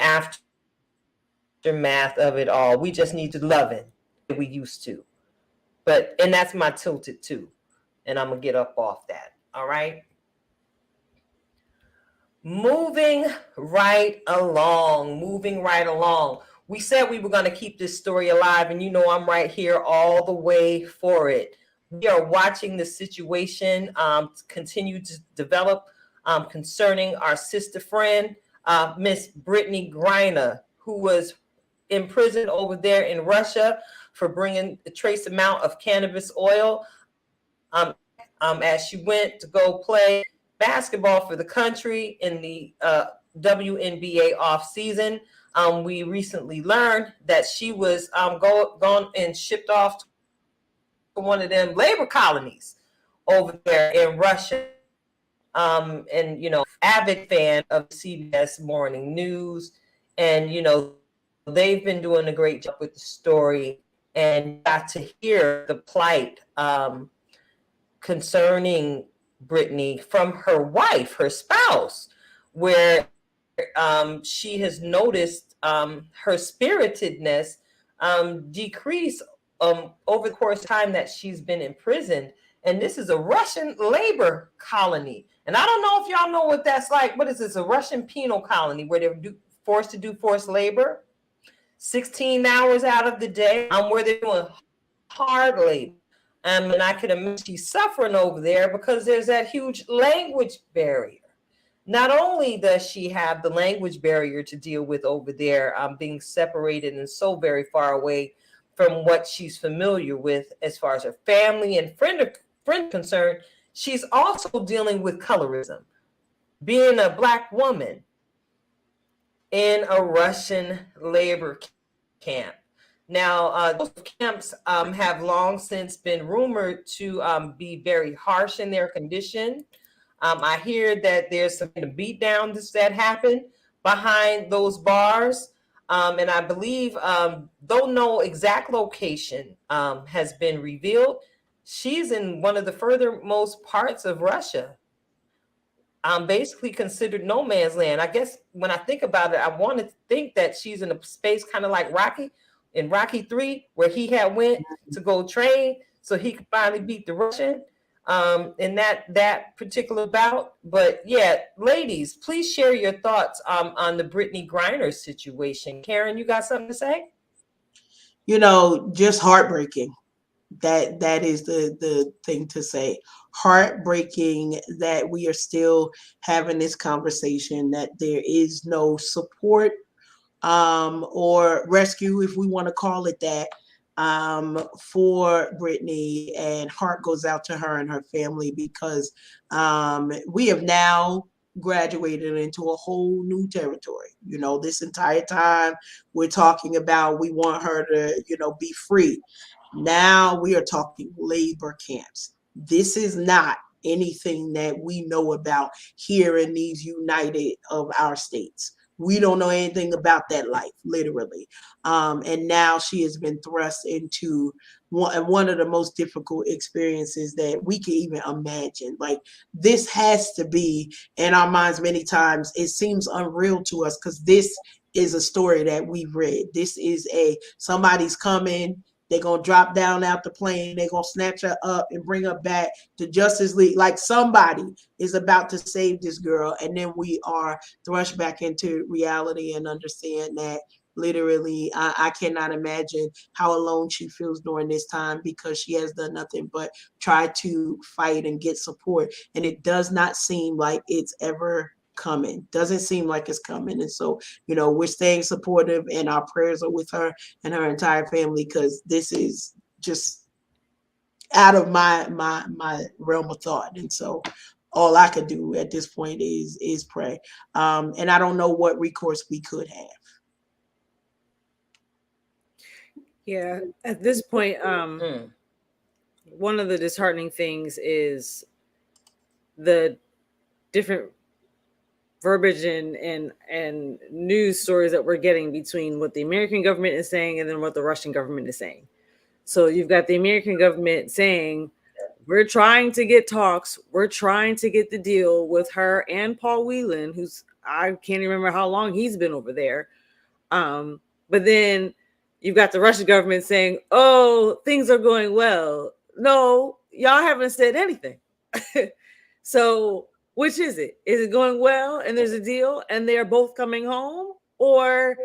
aftermath of it all. We just need to love it like we used to. And that's my tilted too. And I'm going to get up off that. All right. Moving right along. We said we were going to keep this story alive, and I'm right here all the way for it. We are watching the situation continue to develop concerning our sister friend, Miss Brittany Griner, who was in prison over there in Russia for bringing a trace amount of cannabis oil as she went to go play basketball for the country in the WNBA off season. We recently learned that she was gone and shipped off to one of them labor colonies over there in Russia. And avid fan of CBS Morning News, and they've been doing a great job with the story, and got to hear the plight concerning Brittany from her wife, her spouse, where she has noticed her spiritedness decrease over the course of time that she's been imprisoned. And this is a Russian labor colony. And I don't know if y'all know what that's like. What is this? A Russian penal colony where they're forced to do forced labor, 16 hours out of the day, where they're doing hard labor. And I can imagine she's suffering over there because there's that huge language barrier. Not only does she have the language barrier to deal with over there, being separated and so very far away from what she's familiar with as far as her family and friend concerned, she's also dealing with colorism. Being a Black woman in a Russian labor camp. Now, those camps have long since been rumored to be very harsh in their condition. I hear that there's some beatdown that happened behind those bars. And I believe, though no exact location has been revealed, she's in one of the furthermost parts of Russia. Basically considered no man's land. I guess when I think about it, I want to think that she's in a space kind of like Rocky in Rocky 3, where he had went to go train so he could finally beat the Russian in that particular bout. But yeah, ladies, please share your thoughts on the Brittany Griner situation. Karen, you got something to say? Just heartbreaking. That is the thing to say. Heartbreaking that we are still having this conversation, that there is no support or rescue, if we want to call it that, for Brittany, and heart goes out to her and her family, because we have now graduated into a whole new territory. This entire time we're talking about we want her to, be free. Now we are talking labor camps. This is not anything that we know about here in these united of our states. We don't know anything about that life, literally. And now she has been thrust into one of the most difficult experiences that we can even imagine. Like, this has to be in our minds many times. It seems unreal to us because this is a story that we've read. This is somebody's coming. They're going to drop down out the plane. They're going to snatch her up and bring her back to Justice League. Like, somebody is about to save this girl. And then we are thrust back into reality and understand that literally, I cannot imagine how alone she feels during this time, because she has done nothing but try to fight and get support. And it does not seem like it's ever coming. Doesn't seem like it's coming. And so, we're staying supportive, and our prayers are with her and her entire family, because this is just out of my realm of thought. And so all I could do at this point is pray. And I don't know what recourse we could have. Yeah, at this point, one of the disheartening things is the different verbiage and news stories that we're getting between what the American government is saying and then what the Russian government is saying. So you've got the American government saying, we're trying to get talks, we're trying to get the deal with her and Paul Whelan, who's, I can't even remember how long he's been over there. But then you've got the Russian government saying, oh, things are going well. No, y'all haven't said anything. So which is it? Is it going well and there's a deal and they're both coming home? Or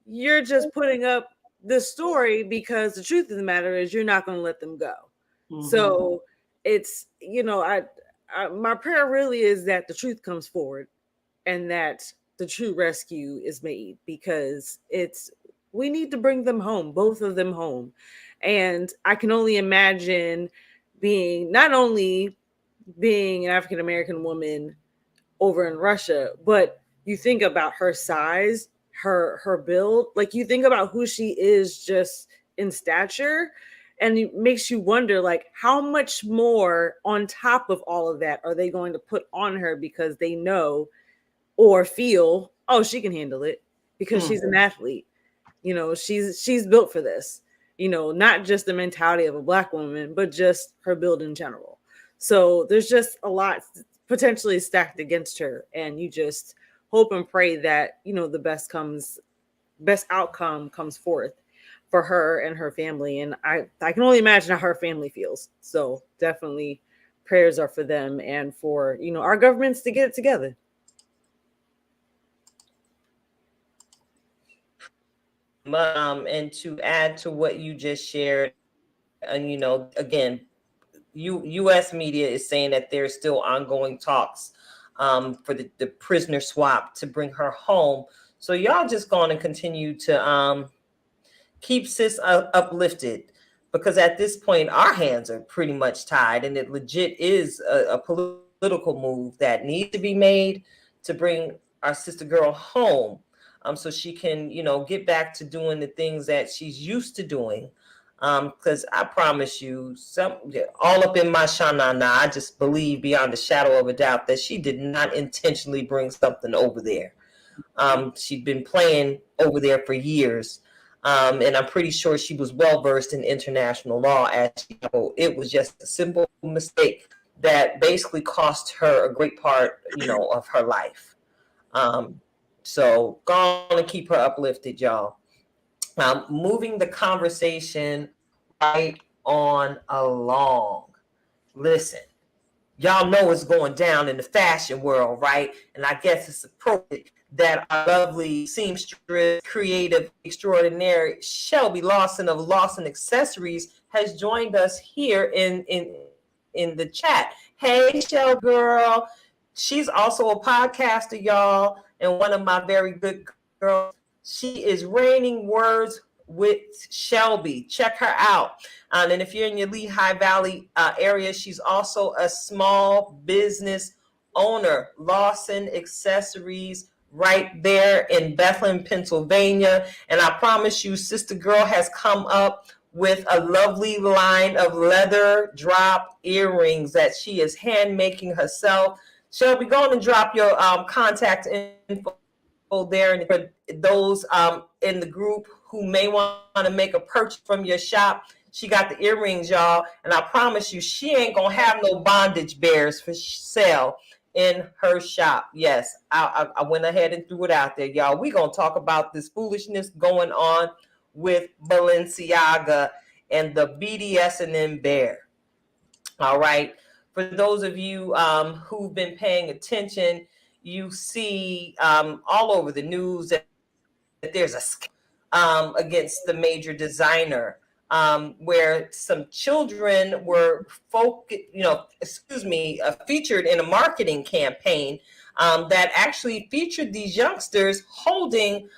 you're just putting up the story because the truth of the matter is you're not going to let them go. Mm-hmm. So it's, my prayer really is that the truth comes forward and that the true rescue is made, because we need to bring them home, both of them home. And I can only imagine not only being an African-American woman over in Russia, but you think about her size, her build, like you think about who she is just in stature, and it makes you wonder, like, how much more on top of all of that are they going to put on her because they know or feel, oh, she can handle it because she's an athlete. She's built for this, not just the mentality of a Black woman, but just her build in general. So there's just a lot potentially stacked against her, and you just hope and pray that, the best comes best outcome comes forth for her and her family. And I can only imagine how her family feels. So definitely prayers are for them and for, our governments to get it together. And to add to what you just shared, and again, U.S. media is saying that there's still ongoing talks for the prisoner swap to bring her home. So y'all just going to continue to keep sis uplifted, because at this point our hands are pretty much tied, and it legit is a political move that needs to be made to bring our sister girl home, so she can get back to doing the things that she's used to doing. Because I promise you, all up in my shanana, I just believe beyond a shadow of a doubt that she did not intentionally bring something over there. She'd been playing over there for years. And I'm pretty sure she was well versed in international law. It was just a simple mistake that basically cost her a great part, of her life. So go on and keep her uplifted, y'all. Moving the conversation right on along. Listen, y'all know what's going down in the fashion world, right? And I guess it's appropriate that our lovely seamstress, creative, extraordinary Shelby Lawson of Lawson Accessories has joined us here in the chat. Hey, Shelby girl. She's also a podcaster, y'all, and one of my very good girls. She is Raining Words with Shelby. Check her out. And if you're in your Lehigh Valley area, she's also a small business owner, Lawson Accessories, right there in Bethlehem, Pennsylvania. And I promise you, Sister Girl has come up with a lovely line of leather drop earrings that she is hand making herself. Shelby, go on and drop your contact info there, and for those in the group who may want to make a purchase from your shop. She got the earrings, y'all, and I promise you, she ain't gonna have no bondage bears for sale in her shop. Yes, I went ahead and threw it out there, y'all. We gonna talk about this foolishness going on with Balenciaga and the BDS&M bear. All right, for those of you who've been paying attention, you see all over the news that there's a scam against the major designer, where some children were featured in a marketing campaign that actually featured these youngsters holding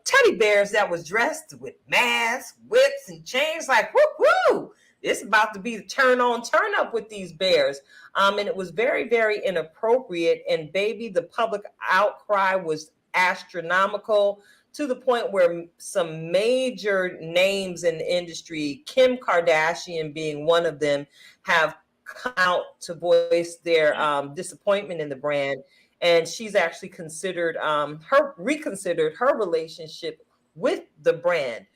teddy bears that was dressed with masks, whips, and chains. Like, woo-hoo! It's about to be the turn up with these bears. And it was very, very inappropriate. And baby, the public outcry was astronomical, to the point where some major names in the industry, Kim Kardashian being one of them, have come out to voice their disappointment in the brand. And she's actually reconsidered her relationship with the brand.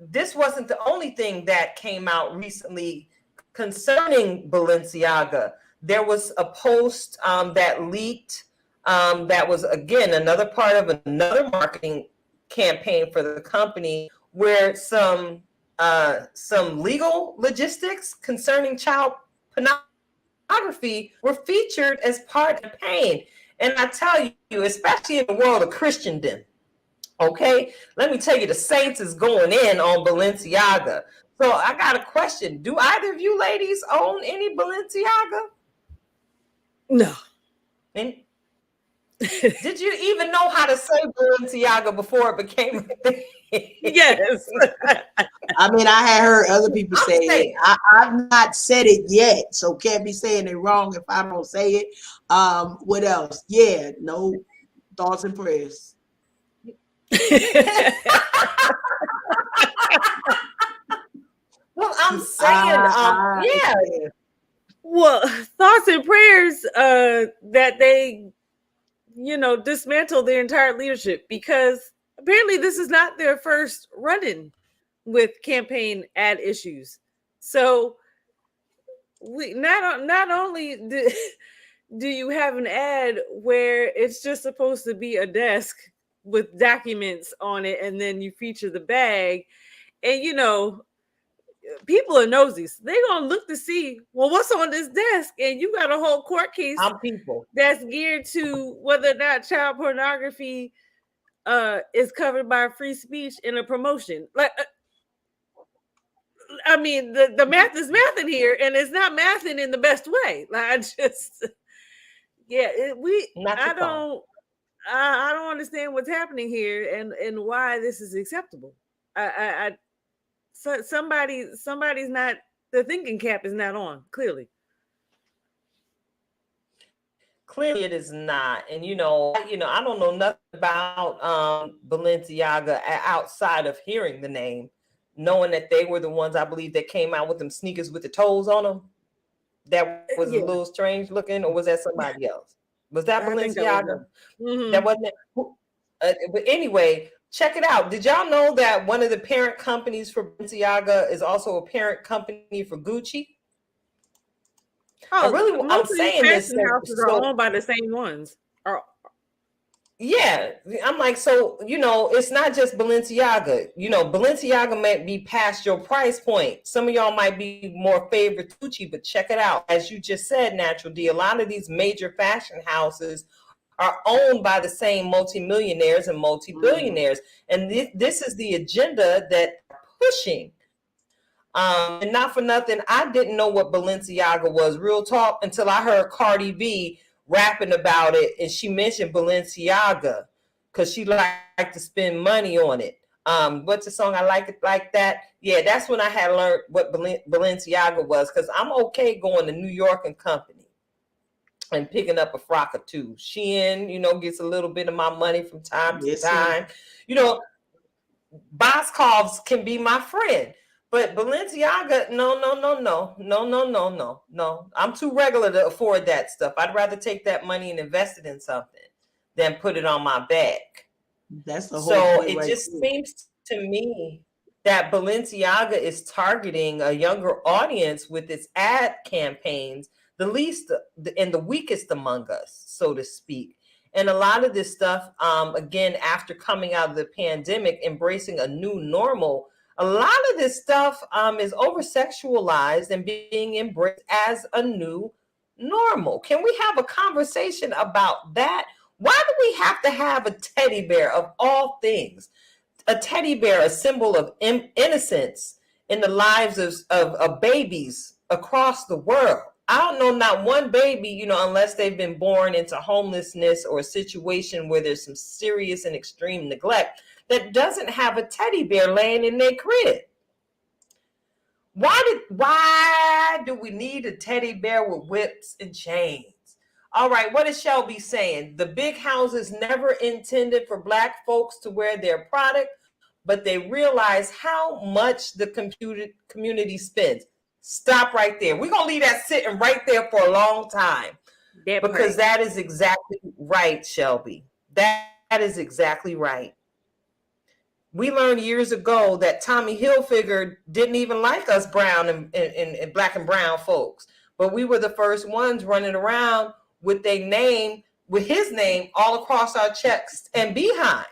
This wasn't the only thing that came out recently concerning Balenciaga. There was a post that leaked that was, again, another part of another marketing campaign for the company, where some legal logistics concerning child pornography were featured as part of the campaign. And I tell you, especially in the world of Christendom, okay, let me tell you, the saints is going in on Balenciaga. So I got a question. Do either of you ladies own any Balenciaga? No. And did you even know how to say Balenciaga before it became a thing? Yes. I mean, I had heard other people say it. I've not said it yet, so can't be saying it wrong if I don't say it. What else? Yeah, no thoughts and prayers. Well, I'm saying, yeah. Well, thoughts and prayers that they, dismantle their entire leadership, because apparently this is not their first run-in with campaign ad issues. So we not only do you have an ad where it's just supposed to be a desk with documents on it, and then you feature the bag, and you know, people are nosy. So they're gonna look to see, well, what's on this desk, and you got a whole court case that's geared to whether or not child pornography is covered by free speech in a promotion. Like, I mean, the math is mathing here, and it's not mathing in the best way. Like, I just, yeah, I don't understand what's happening here and why this is acceptable. So somebody's not, the thinking cap is not on, clearly. Clearly it is not. And I don't know nothing about Balenciaga outside of hearing the name, knowing that they were the ones, I believe, that came out with them sneakers with the toes on them. That was a little strange looking, or was that somebody else? Was that Balenciaga? That wasn't it. But anyway, check it out. Did y'all know that one of the parent companies for Balenciaga is also a parent company for Gucci? Oh, I'm saying this. Houses are owned by the same ones. Yeah, I'm like, so it's not just Balenciaga. Balenciaga might be past your price point. Some of y'all might be more favorite Gucci, but check it out. As you just said, Natural D, a lot of these major fashion houses are owned by the same multimillionaires and multi-billionaires, and this is the agenda that they're pushing. And not for nothing, I didn't know what Balenciaga was, real talk, until I heard Cardi B rapping about it, and she mentioned Balenciaga because she liked to spend money on it. What's the song? I Like It Like That. Yeah, that's when I had learned what Balenciaga was, because I'm okay going to New York and Company and picking up a frock or two. Shein, gets a little bit of my money from time to time. Boscovs can be my friend. But Balenciaga, no. I'm too regular to afford that stuff. I'd rather take that money and invest it in something than put it on my back. That's the whole So it just seems to me that Balenciaga is targeting a younger audience with its ad campaigns, the least and the weakest among us, so to speak. And a lot of this stuff, again, after coming out of the pandemic, embracing a new normal, a lot of this stuff is over-sexualized and being embraced as a new normal. Can we have a conversation about that? Why do we have to have a teddy bear of all things? A teddy bear, a symbol of innocence in the lives of babies across the world. I don't know not one baby, unless they've been born into homelessness or a situation where there's some serious and extreme neglect, that doesn't have a teddy bear laying in their crib. Why do we need a teddy bear with whips and chains? All right, what is Shelby saying? The big houses never intended for Black folks to wear their product, but they realize how much the community spends. Stop right there. We're going to leave that sitting right there for a long time. Because that is exactly right, Shelby. That is exactly right. We learned years ago that Tommy Hilfiger didn't even like us brown and Black and brown folks. But we were the first ones running around with his name all across our chest and behind.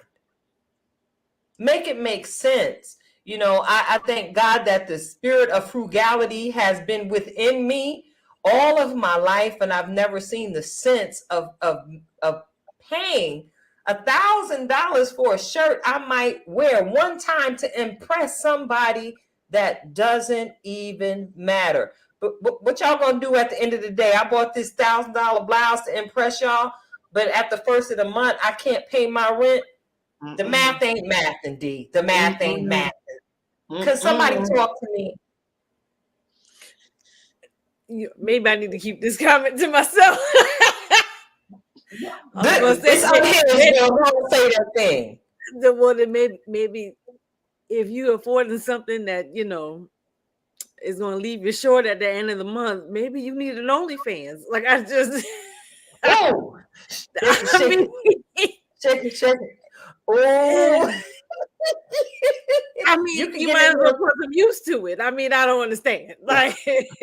Make it make sense. I thank God that the spirit of frugality has been within me all of my life, and I've never seen the sense of paying $1,000 for a shirt I might wear one time to impress somebody that doesn't even matter. But what y'all gonna do at the end of the day? I bought this $1,000 blouse to impress y'all, but at the first of the month, I can't pay my rent. The math ain't mathing, D. The math ain't mathing. Because somebody talk to me. Maybe I need to keep this comment to myself. Say that thing. Maybe if you're affording something that is going to leave you short at the end of the month, maybe you need an OnlyFans. Like I just, oh, check it. Oh, I mean, you might as well put some used to it. I mean, I don't understand. Like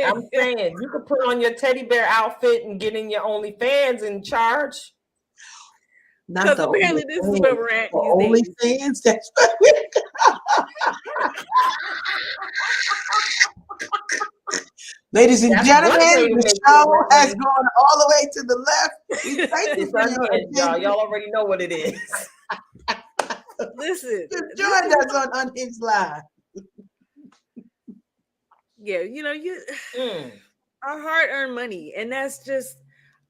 I'm saying, you could put on your teddy bear outfit and get in your OnlyFans and charge. Not the apparently this is where we're at these days. OnlyFans. That's what we're Ladies and gentlemen, the show has gone all the way to the left. We thank you for your attention. Y'all already know what it is. Listen, you joined us on Unhinged Live. Yeah, you know, our hard-earned money, and that's just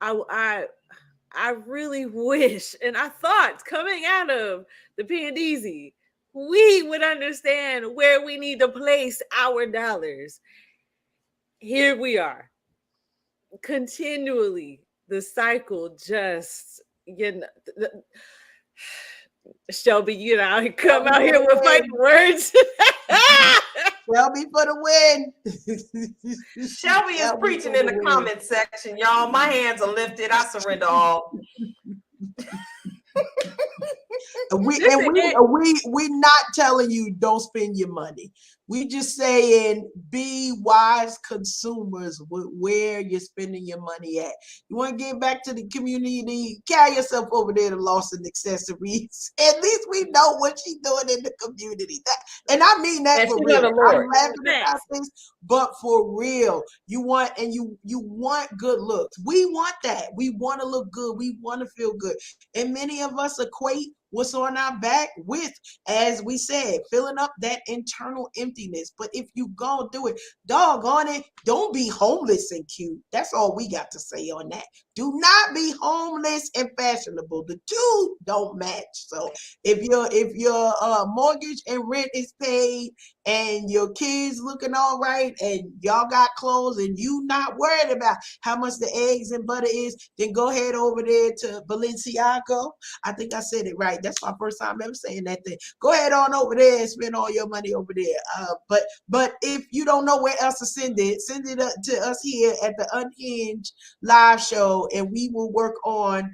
I really wish, and I thought coming out of the P&DZ, we would understand where we need to place our dollars. Here we are, continually the cycle just, Shelby, come out here with fighting words. Shelby for the win. Shelby is preaching in the comment section, y'all. My hands are lifted. I surrender all. we not telling you don't spend your money. We just saying be wise consumers with where you're spending your money at. You want to get back to the community, carry yourself over there to Lawson Accessories. At least we know what she's doing in the community. And I mean that for real. I'm laughing about this, but for real, you want good looks. We want that. We want to look good. We want to feel good. And many of us equate what's on our back with, as we said, filling up that internal emptiness. But if you go do it, doggone it, don't be homeless and cute. That's all we got to say on that. Do not be homeless and fashionable. The two don't match. So if your mortgage and rent is paid and your kids looking all right and y'all got clothes and you not worried about how much the eggs and butter is, then go ahead over there to Balenciaga. I think I said it right. That's my first time ever saying that thing. Go ahead on over there and spend all your money over there. But if you don't know where else to send it to us here at the Unhinged live show, and we will work on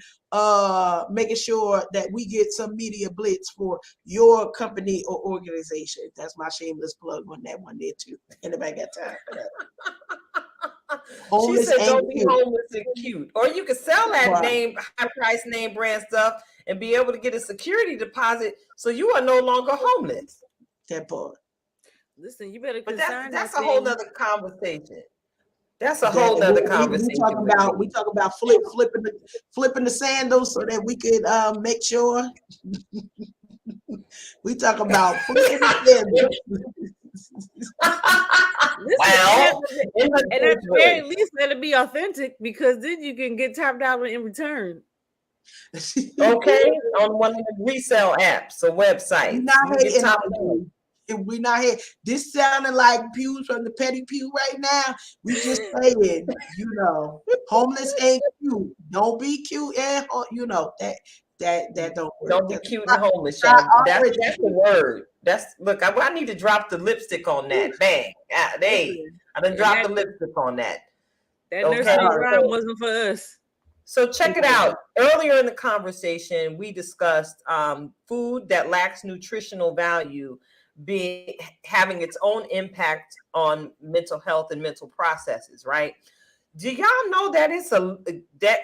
making sure that we get some media blitz for your company or organization. That's my shameless plug on that one there too. Anybody got time for that? She said don't be homeless and cute. Or you could sell that high price name brand stuff and be able to get a security deposit so you are no longer homeless. That part. Listen, you better consign that's a whole nother conversation. That's a whole nother conversation. We talk about flipping the sandals so that we could make sure. We talk about flipping the sandals. Well, and at the very least, let it be authentic, because then you can get $top in return. Okay, on one of the resale apps or websites. We're not here. This sounding like pews from the petty pew right now. We just saying, homeless ain't cute. Don't be cute and that don't be cute and homeless, y'all. That's the word. Look, I need to drop the lipstick on that. Bang. I done dropped the lipstick on that. That nursery rhyme wasn't for us. So check it out. Earlier in the conversation, we discussed food that lacks nutritional value having its own impact on mental health and mental processes, right? Do y'all know that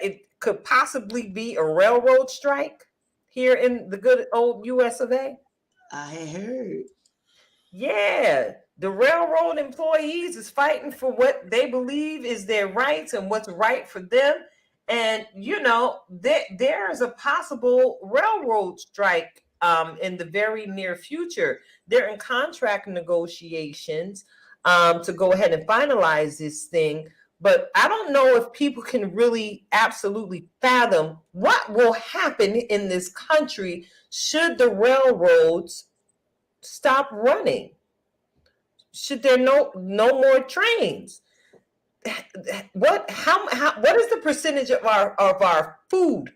it could possibly be a railroad strike here in the good old US of A? I heard. Yeah, the railroad employees is fighting for what they believe is their rights and what's right for them. And, there's a possible railroad strike in the very near future. They're in contract negotiations to go ahead and finalize this thing. But I don't know if people can really absolutely fathom what will happen in this country should the railroads stop running. Should there no more trains? What is the percentage of our food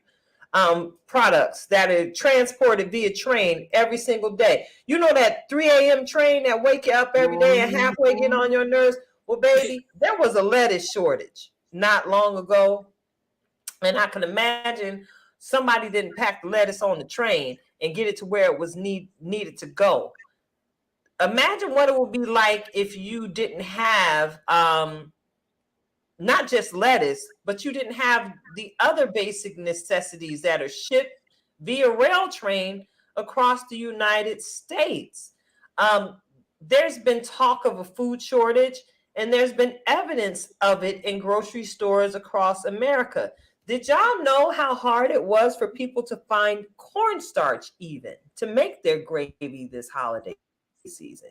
products that are transported via train every single day? You know that 3 a.m. train that wake you up every day and halfway get on your nerves? Well, baby, there was a lettuce shortage not long ago. And I can imagine somebody didn't pack the lettuce on the train and get it to where it was needed to go. Imagine what it would be like if you didn't have not just lettuce, but you didn't have the other basic necessities that are shipped via rail train across the United States. There's been talk of a food shortage, and there's been evidence of it in grocery stores across America. Did y'all know how hard it was for people to find cornstarch even to make their gravy this holiday season?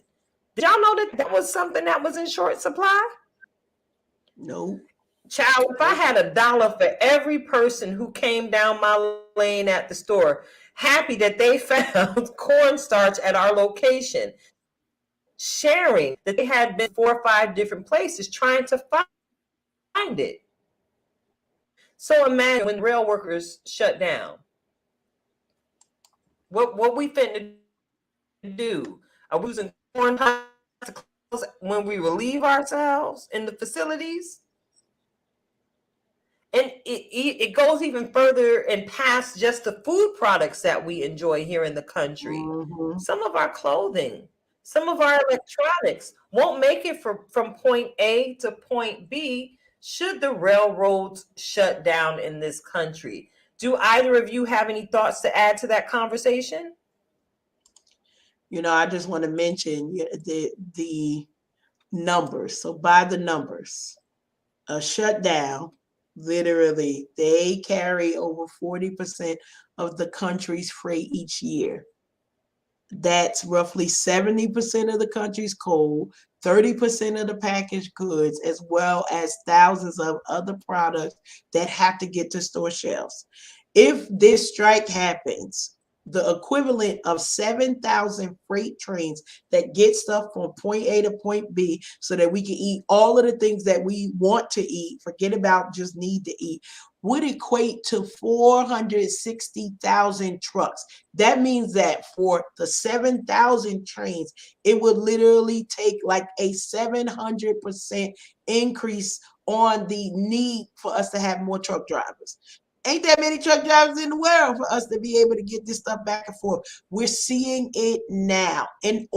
Did y'all know that that was something that was in short supply? No. Child, if I had $1 for every person who came down my lane at the store, happy that they found cornstarch at our location, sharing that they had been 4 or 5 different places trying to find it. So imagine when rail workers shut down. What we finna do? Are we using corn to close when we relieve ourselves in the facilities? And it goes even further and past just the food products that we enjoy here in the country. Mm-hmm. Some of our clothing, some of our electronics won't make it from point A to point B should the railroads shut down in this country. Do either of you have any thoughts to add to that conversation? You know, I just want to mention the numbers. So by the numbers, a shutdown, literally, they carry over 40% of the country's freight each year. That's roughly 70% of the country's coal, 30% of the packaged goods, as well as thousands of other products that have to get to store shelves. If this strike happens, the equivalent of 7,000 freight trains that get stuff from point A to point B so that we can eat all of the things that we want to eat, forget about just need to eat, would equate to 460,000 trucks. That means that for the 7,000 trains, it would literally take like a 700% increase on the need for us to have more truck drivers. Ain't that many truck drivers in the world for us to be able to get this stuff back and forth. We're seeing it now. And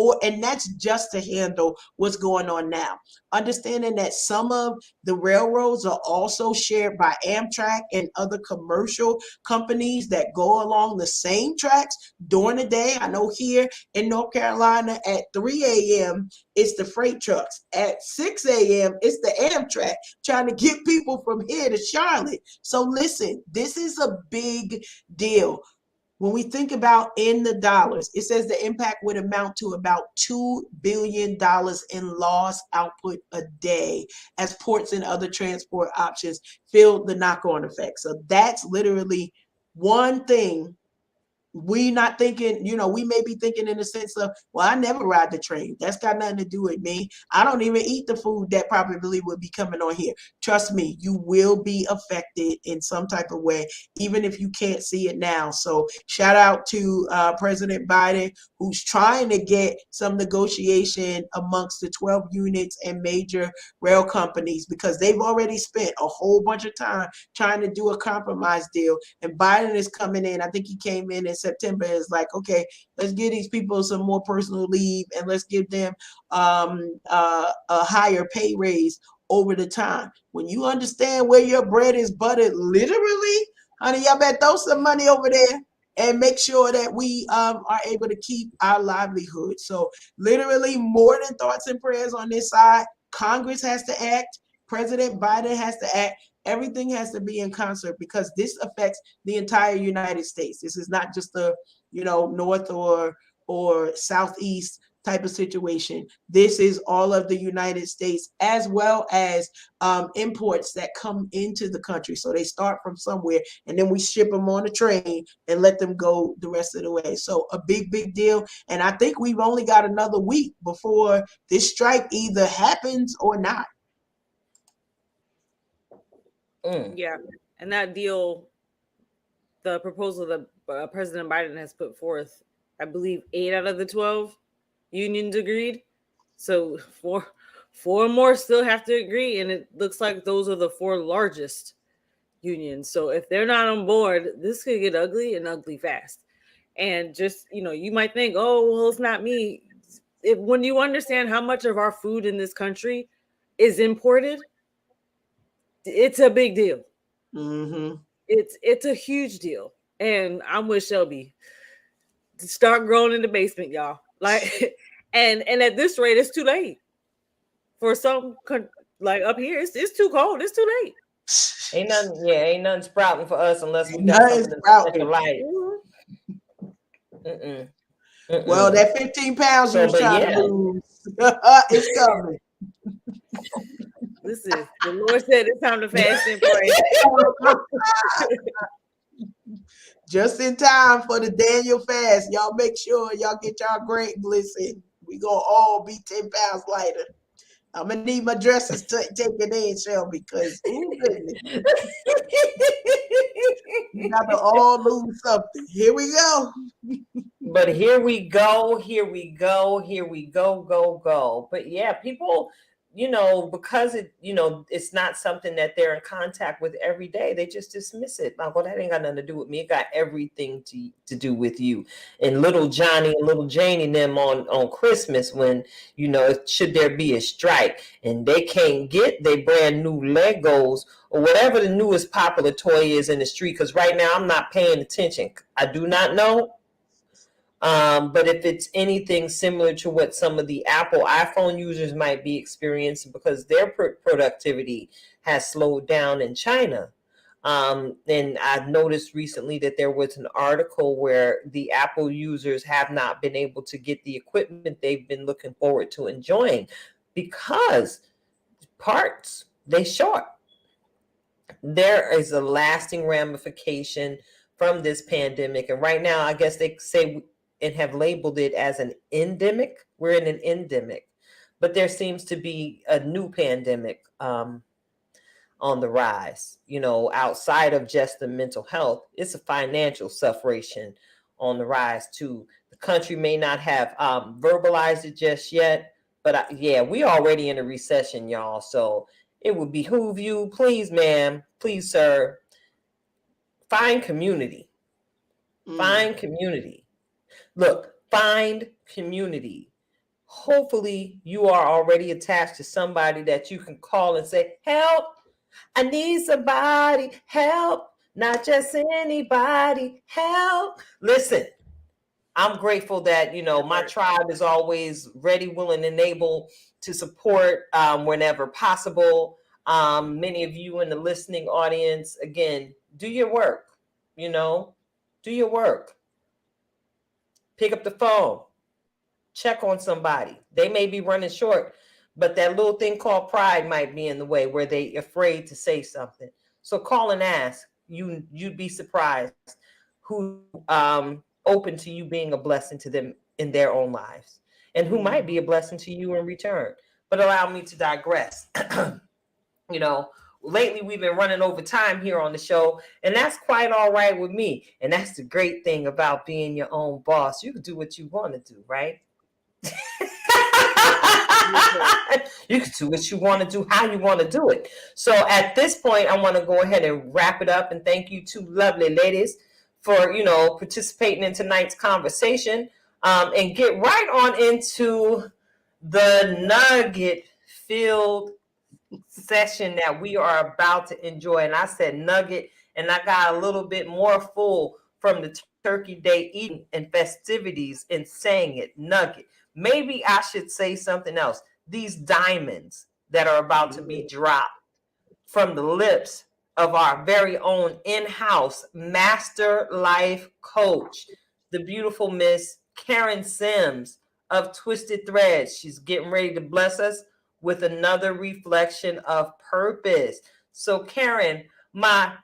that's just to handle what's going on now. Understanding that some of the railroads are also shared by Amtrak and other commercial companies that go along the same tracks during the day. I know here in North Carolina at 3 a.m., it's the freight trucks. At 6 a.m., it's the Amtrak trying to get people from here to Charlotte. So listen, this is a big deal. When we think about in the dollars, it says the impact would amount to about $2 billion in lost output a day as ports and other transport options feel the knock-on effect. So that's literally one thing. We not thinking, we may be thinking in the sense of, well, I never ride the train. That's got nothing to do with me. I don't even eat the food that probably would be coming on here. Trust me, you will be affected in some type of way, even if you can't see it now. So shout out to President Biden, who's trying to get some negotiation amongst the 12 units and major rail companies, because they've already spent a whole bunch of time trying to do a compromise deal. And Biden is coming in. I think he came in September, is like, okay, let's give these people some more personal leave and let's give them a higher pay raise over the time. When you understand where your bread is buttered, literally, honey, y'all better throw some money over there and make sure that we are able to keep our livelihood. So literally more than thoughts and prayers on this side. Congress has to act. President Biden has to act. Everything has to be in concert because this affects the entire United States. This is not just a, north or southeast type of situation. This is all of the United States, as well as imports that come into the country. So they start from somewhere and then we ship them on a train and let them go the rest of the way. So a big, big deal. And I think we've only got another week before this strike either happens or not. Yeah, and that deal, the proposal that President Biden has put forth, I believe 8 out of the 12 unions agreed. So four more still have to agree, and it looks like those are the 4 largest unions. So if they're not on board, this could get ugly and ugly fast. And just, you might think, oh, well, it's not me. When you understand how much of our food in this country is imported, it's a big deal. Mm-hmm. It's a huge deal. And I'm with Shelby. Start growing in the basement, y'all. Like, and at this rate, it's too late. For some, like up here, it's too cold. It's too late. Ain't nothing sprouting for us unless we got something in the light. Well, that 15 pounds you was trying to lose, it's coming. Listen, the Lord said it's time to fast and pray. Just in time for the Daniel fast. Y'all make sure y'all get y'all great. Listen, we gonna all be 10 pounds lighter. I'm gonna need my dresses taken in, Shelby, because you got to all lose something. Here we go. But here we go. Go. But yeah, people, because it's not something that they're in contact with every day. They just dismiss it. Like, well, that ain't got nothing to do with me. It got everything to do with you. And little Johnny and little Janie and them on Christmas when, should there be a strike and they can't get their brand new Legos or whatever the newest popular toy is in the street. Because right now I'm not paying attention. I do not know. But if it's anything similar to what some of the Apple iPhone users might be experiencing because their productivity has slowed down in China. And I've noticed recently that there was an article where the Apple users have not been able to get the equipment they've been looking forward to enjoying because parts, they short. There is a lasting ramification from this pandemic. And right now, I guess they say and have labeled it as an endemic. We're in an endemic, but there seems to be a new pandemic on the rise. Outside of just the mental health, it's a financial separation on the rise too. The country may not have verbalized it just yet, but we already in a recession, y'all. So it would behoove you, please, ma'am, please, sir, find community. Find community. Look, find community. Hopefully you are already attached to somebody that you can call and say, help, I need somebody, help, not just anybody, help. Listen, I'm grateful that, my tribe is always ready, willing, and able to support whenever possible. Many of you in the listening audience, again, do your work, do your work. Pick up the phone, check on somebody. They may be running short, but that little thing called pride might be in the way where they afraid to say something. So call and ask. You'd be surprised who open to you being a blessing to them in their own lives and who might be a blessing to you in return. But allow me to digress. Lately we've been running over time here on the show, and that's quite all right with me. And that's the great thing about being your own boss. You can do what you want to do, right? You can do what you want to do, how you want to do it. So at this point, I want to go ahead and wrap it up. And thank you two lovely ladies for, participating in tonight's conversation, and get right on into the nugget-filled session that we are about to enjoy. And I said nugget, and I got a little bit more full from the Turkey Day eating and festivities in saying it, nugget. Maybe I should say something else. These diamonds that are about to be dropped from the lips of our very own in-house master life coach, the beautiful Miss Karen Sims of Twisted Threads. She's getting ready to bless us with another reflection of purpose. So Karen, my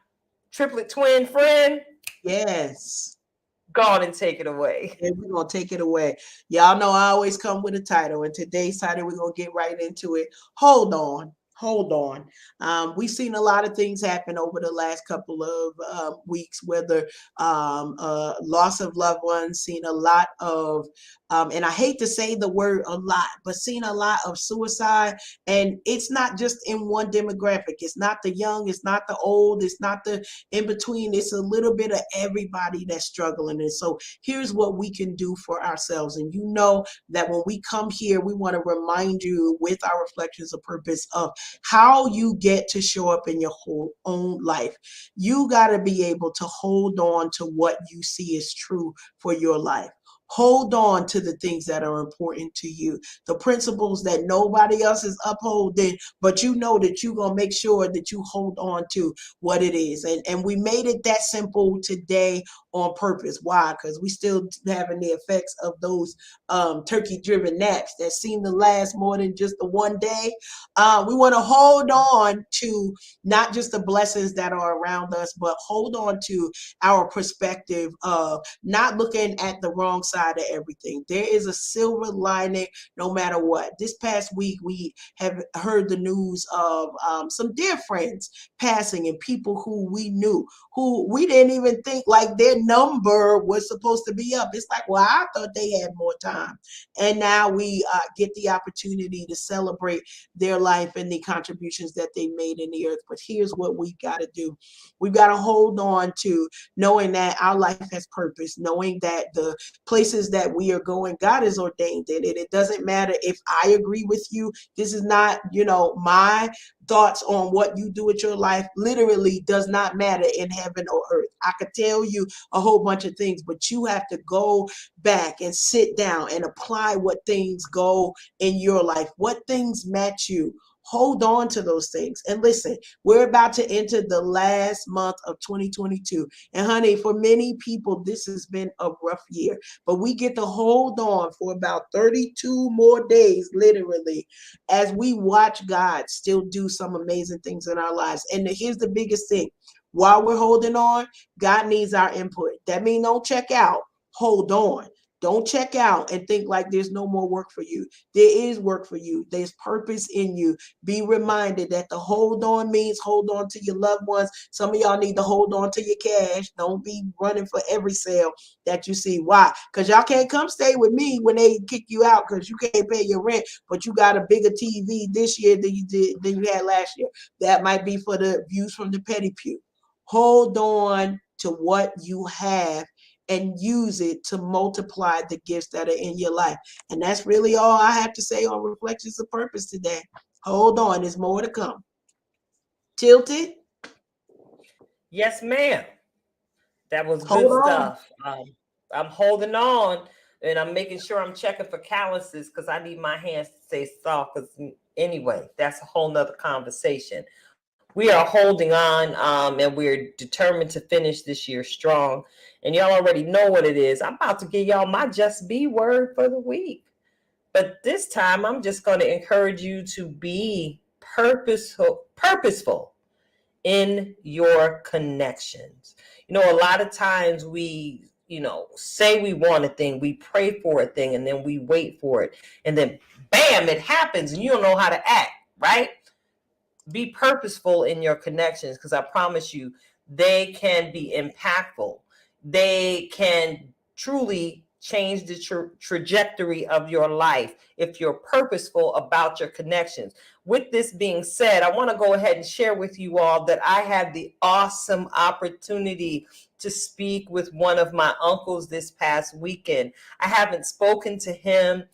triplet twin friend. Yes. Go on and take it away. Yeah, we're going to take it away. Y'all know I always come with a title, and today's title, we're going to get right into it. Hold on. We've seen a lot of things happen over the last couple of weeks, whether loss of loved ones, seen a lot of And I hate to say the word a lot, but seen a lot of suicide. And it's not just in one demographic. It's not the young, it's not the old, it's not the in between. It's a little bit of everybody that's struggling. And so here's what we can do for ourselves. And you know that when we come here, we want to remind you with our reflections of purpose of how you get to show up in your whole own life. You got to be able to hold on to what you see is true for your life. Hold on to the things that are important to you, the principles that nobody else is upholding, but you know that you're going to make sure that you hold on to what it is. And we made it that simple today on purpose. Why? Because we still having the effects of those turkey-driven naps that seem to last more than just the one day. We want to hold on to not just the blessings that are around us, but hold on to our perspective of not looking at the wrong side of everything. There is a silver lining no matter what. This past week, we have heard the news of some dear friends passing and people who we knew, who we didn't even think like their number was supposed to be up. It's like, well, I thought they had more time. And now we get the opportunity to celebrate their life and the contributions that they made in the earth. But here's what we've got to do. We've got to hold on to knowing that our life has purpose, knowing that the places that we are going, God has ordained it. And it doesn't matter if I agree with you. This is not, my thoughts on what you do with your life literally does not matter in heaven or earth. I could tell you a whole bunch of things, but you have to go back and sit down and apply what things go in your life, what things match you. Hold on to those things. And listen, we're about to enter the last month of 2022. And honey, for many people, this has been a rough year, but we get to hold on for about 32 more days, literally, as we watch God still do some amazing things in our lives. And here's the biggest thing. While we're holding on, God needs our input. That means don't check out. Hold on. Don't check out and think like there's no more work for you. There is work for you. There's purpose in you. Be reminded that the hold on means hold on to your loved ones. Some of y'all need to hold on to your cash. Don't be running for every sale that you see. Why? Because y'all can't come stay with me when they kick you out because you can't pay your rent, but you got a bigger TV this year than you had last year. That might be for the views from the petty pew. Hold on to what you have and use it to multiply the gifts that are in your life. And that's really all I have to say on Reflections of Purpose today. Hold on, there's more to come. Tilted? Yes, ma'am. That was good stuff. I'm holding on, and I'm making sure I'm checking for calluses because I need my hands to stay soft. Because anyway, that's a whole nother conversation. We are holding on, and we're determined to finish this year strong. And y'all already know what it is. I'm about to give y'all my just be word for the week. But this time, I'm just going to encourage you to be purposeful in your connections. A lot of times we, say we want a thing, we pray for a thing, and then we wait for it. And then, bam, it happens, and you don't know how to act, right? Be purposeful in your connections because I promise you, they can be impactful. They can truly change the trajectory of your life if you're purposeful about your connections. With this being said, I want to go ahead and share with you all that I had the awesome opportunity to speak with one of my uncles this past weekend. I haven't spoken to him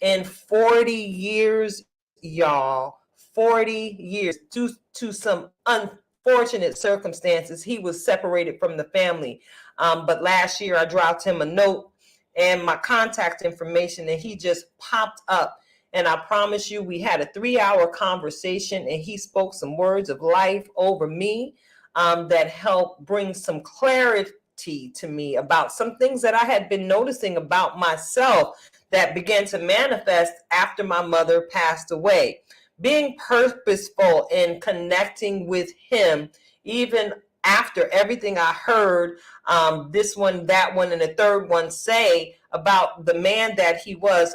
in 40 years, y'all. 40 years due to some unfortunate circumstances. He was separated from the family. But last year I dropped him a note and my contact information, and he just popped up. And I promise you, we had a 3-hour conversation, and he spoke some words of life over me that helped bring some clarity to me about some things that I had been noticing about myself that began to manifest after my mother passed away. Being purposeful in connecting with him, even after everything I heard this one, that one, and the third one say about the man that he was.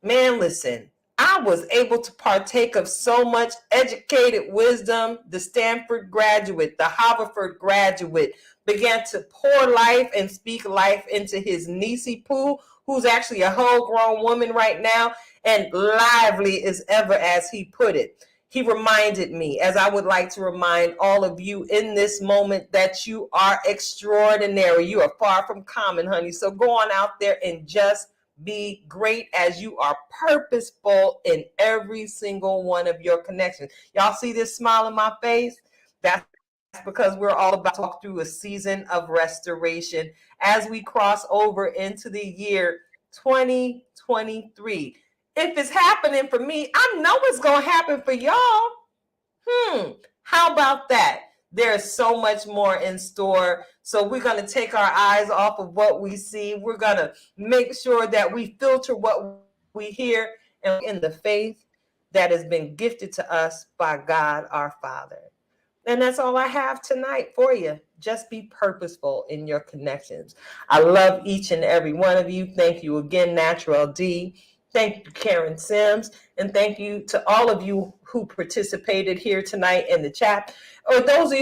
Man, listen, I was able to partake of so much educated wisdom. The Stanford graduate, the Harvard graduate began to pour life and speak life into his niecey Pooh, who's actually a whole grown woman right now and lively as ever, as he put it. He reminded me, as I would like to remind all of you in this moment, that you are extraordinary. You are far from common, honey. So go on out there and just be great, as you are purposeful in every single one of your connections. Y'all see this smile on my face? That's because we're all about to walk through a season of restoration as we cross over into the year 2023. If it's happening for me, I know it's going to happen for y'all. How about that? There's so much more in store. So we're going to take our eyes off of what we see. We're going to make sure that we filter what we hear and in the faith that has been gifted to us by God our Father. And that's all I have tonight for you. Just be purposeful in your connections. I love each and every one of you. Thank you again, Naturelle D. Thank you, Karen Sims. And thank you to all of you who participated here tonight in the chat. Or those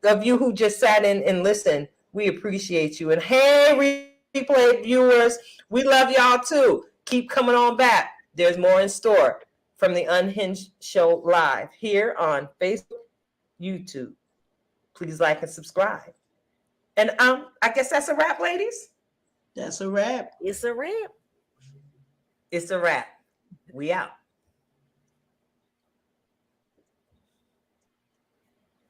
of you who just sat in and listened, we appreciate you. And hey, replay viewers, we love y'all too. Keep coming on back. There's more in store from the Unhinged Show live here on Facebook, YouTube. Please like and subscribe. And I guess that's a wrap, ladies. That's a wrap. It's a wrap. It's a wrap. We out.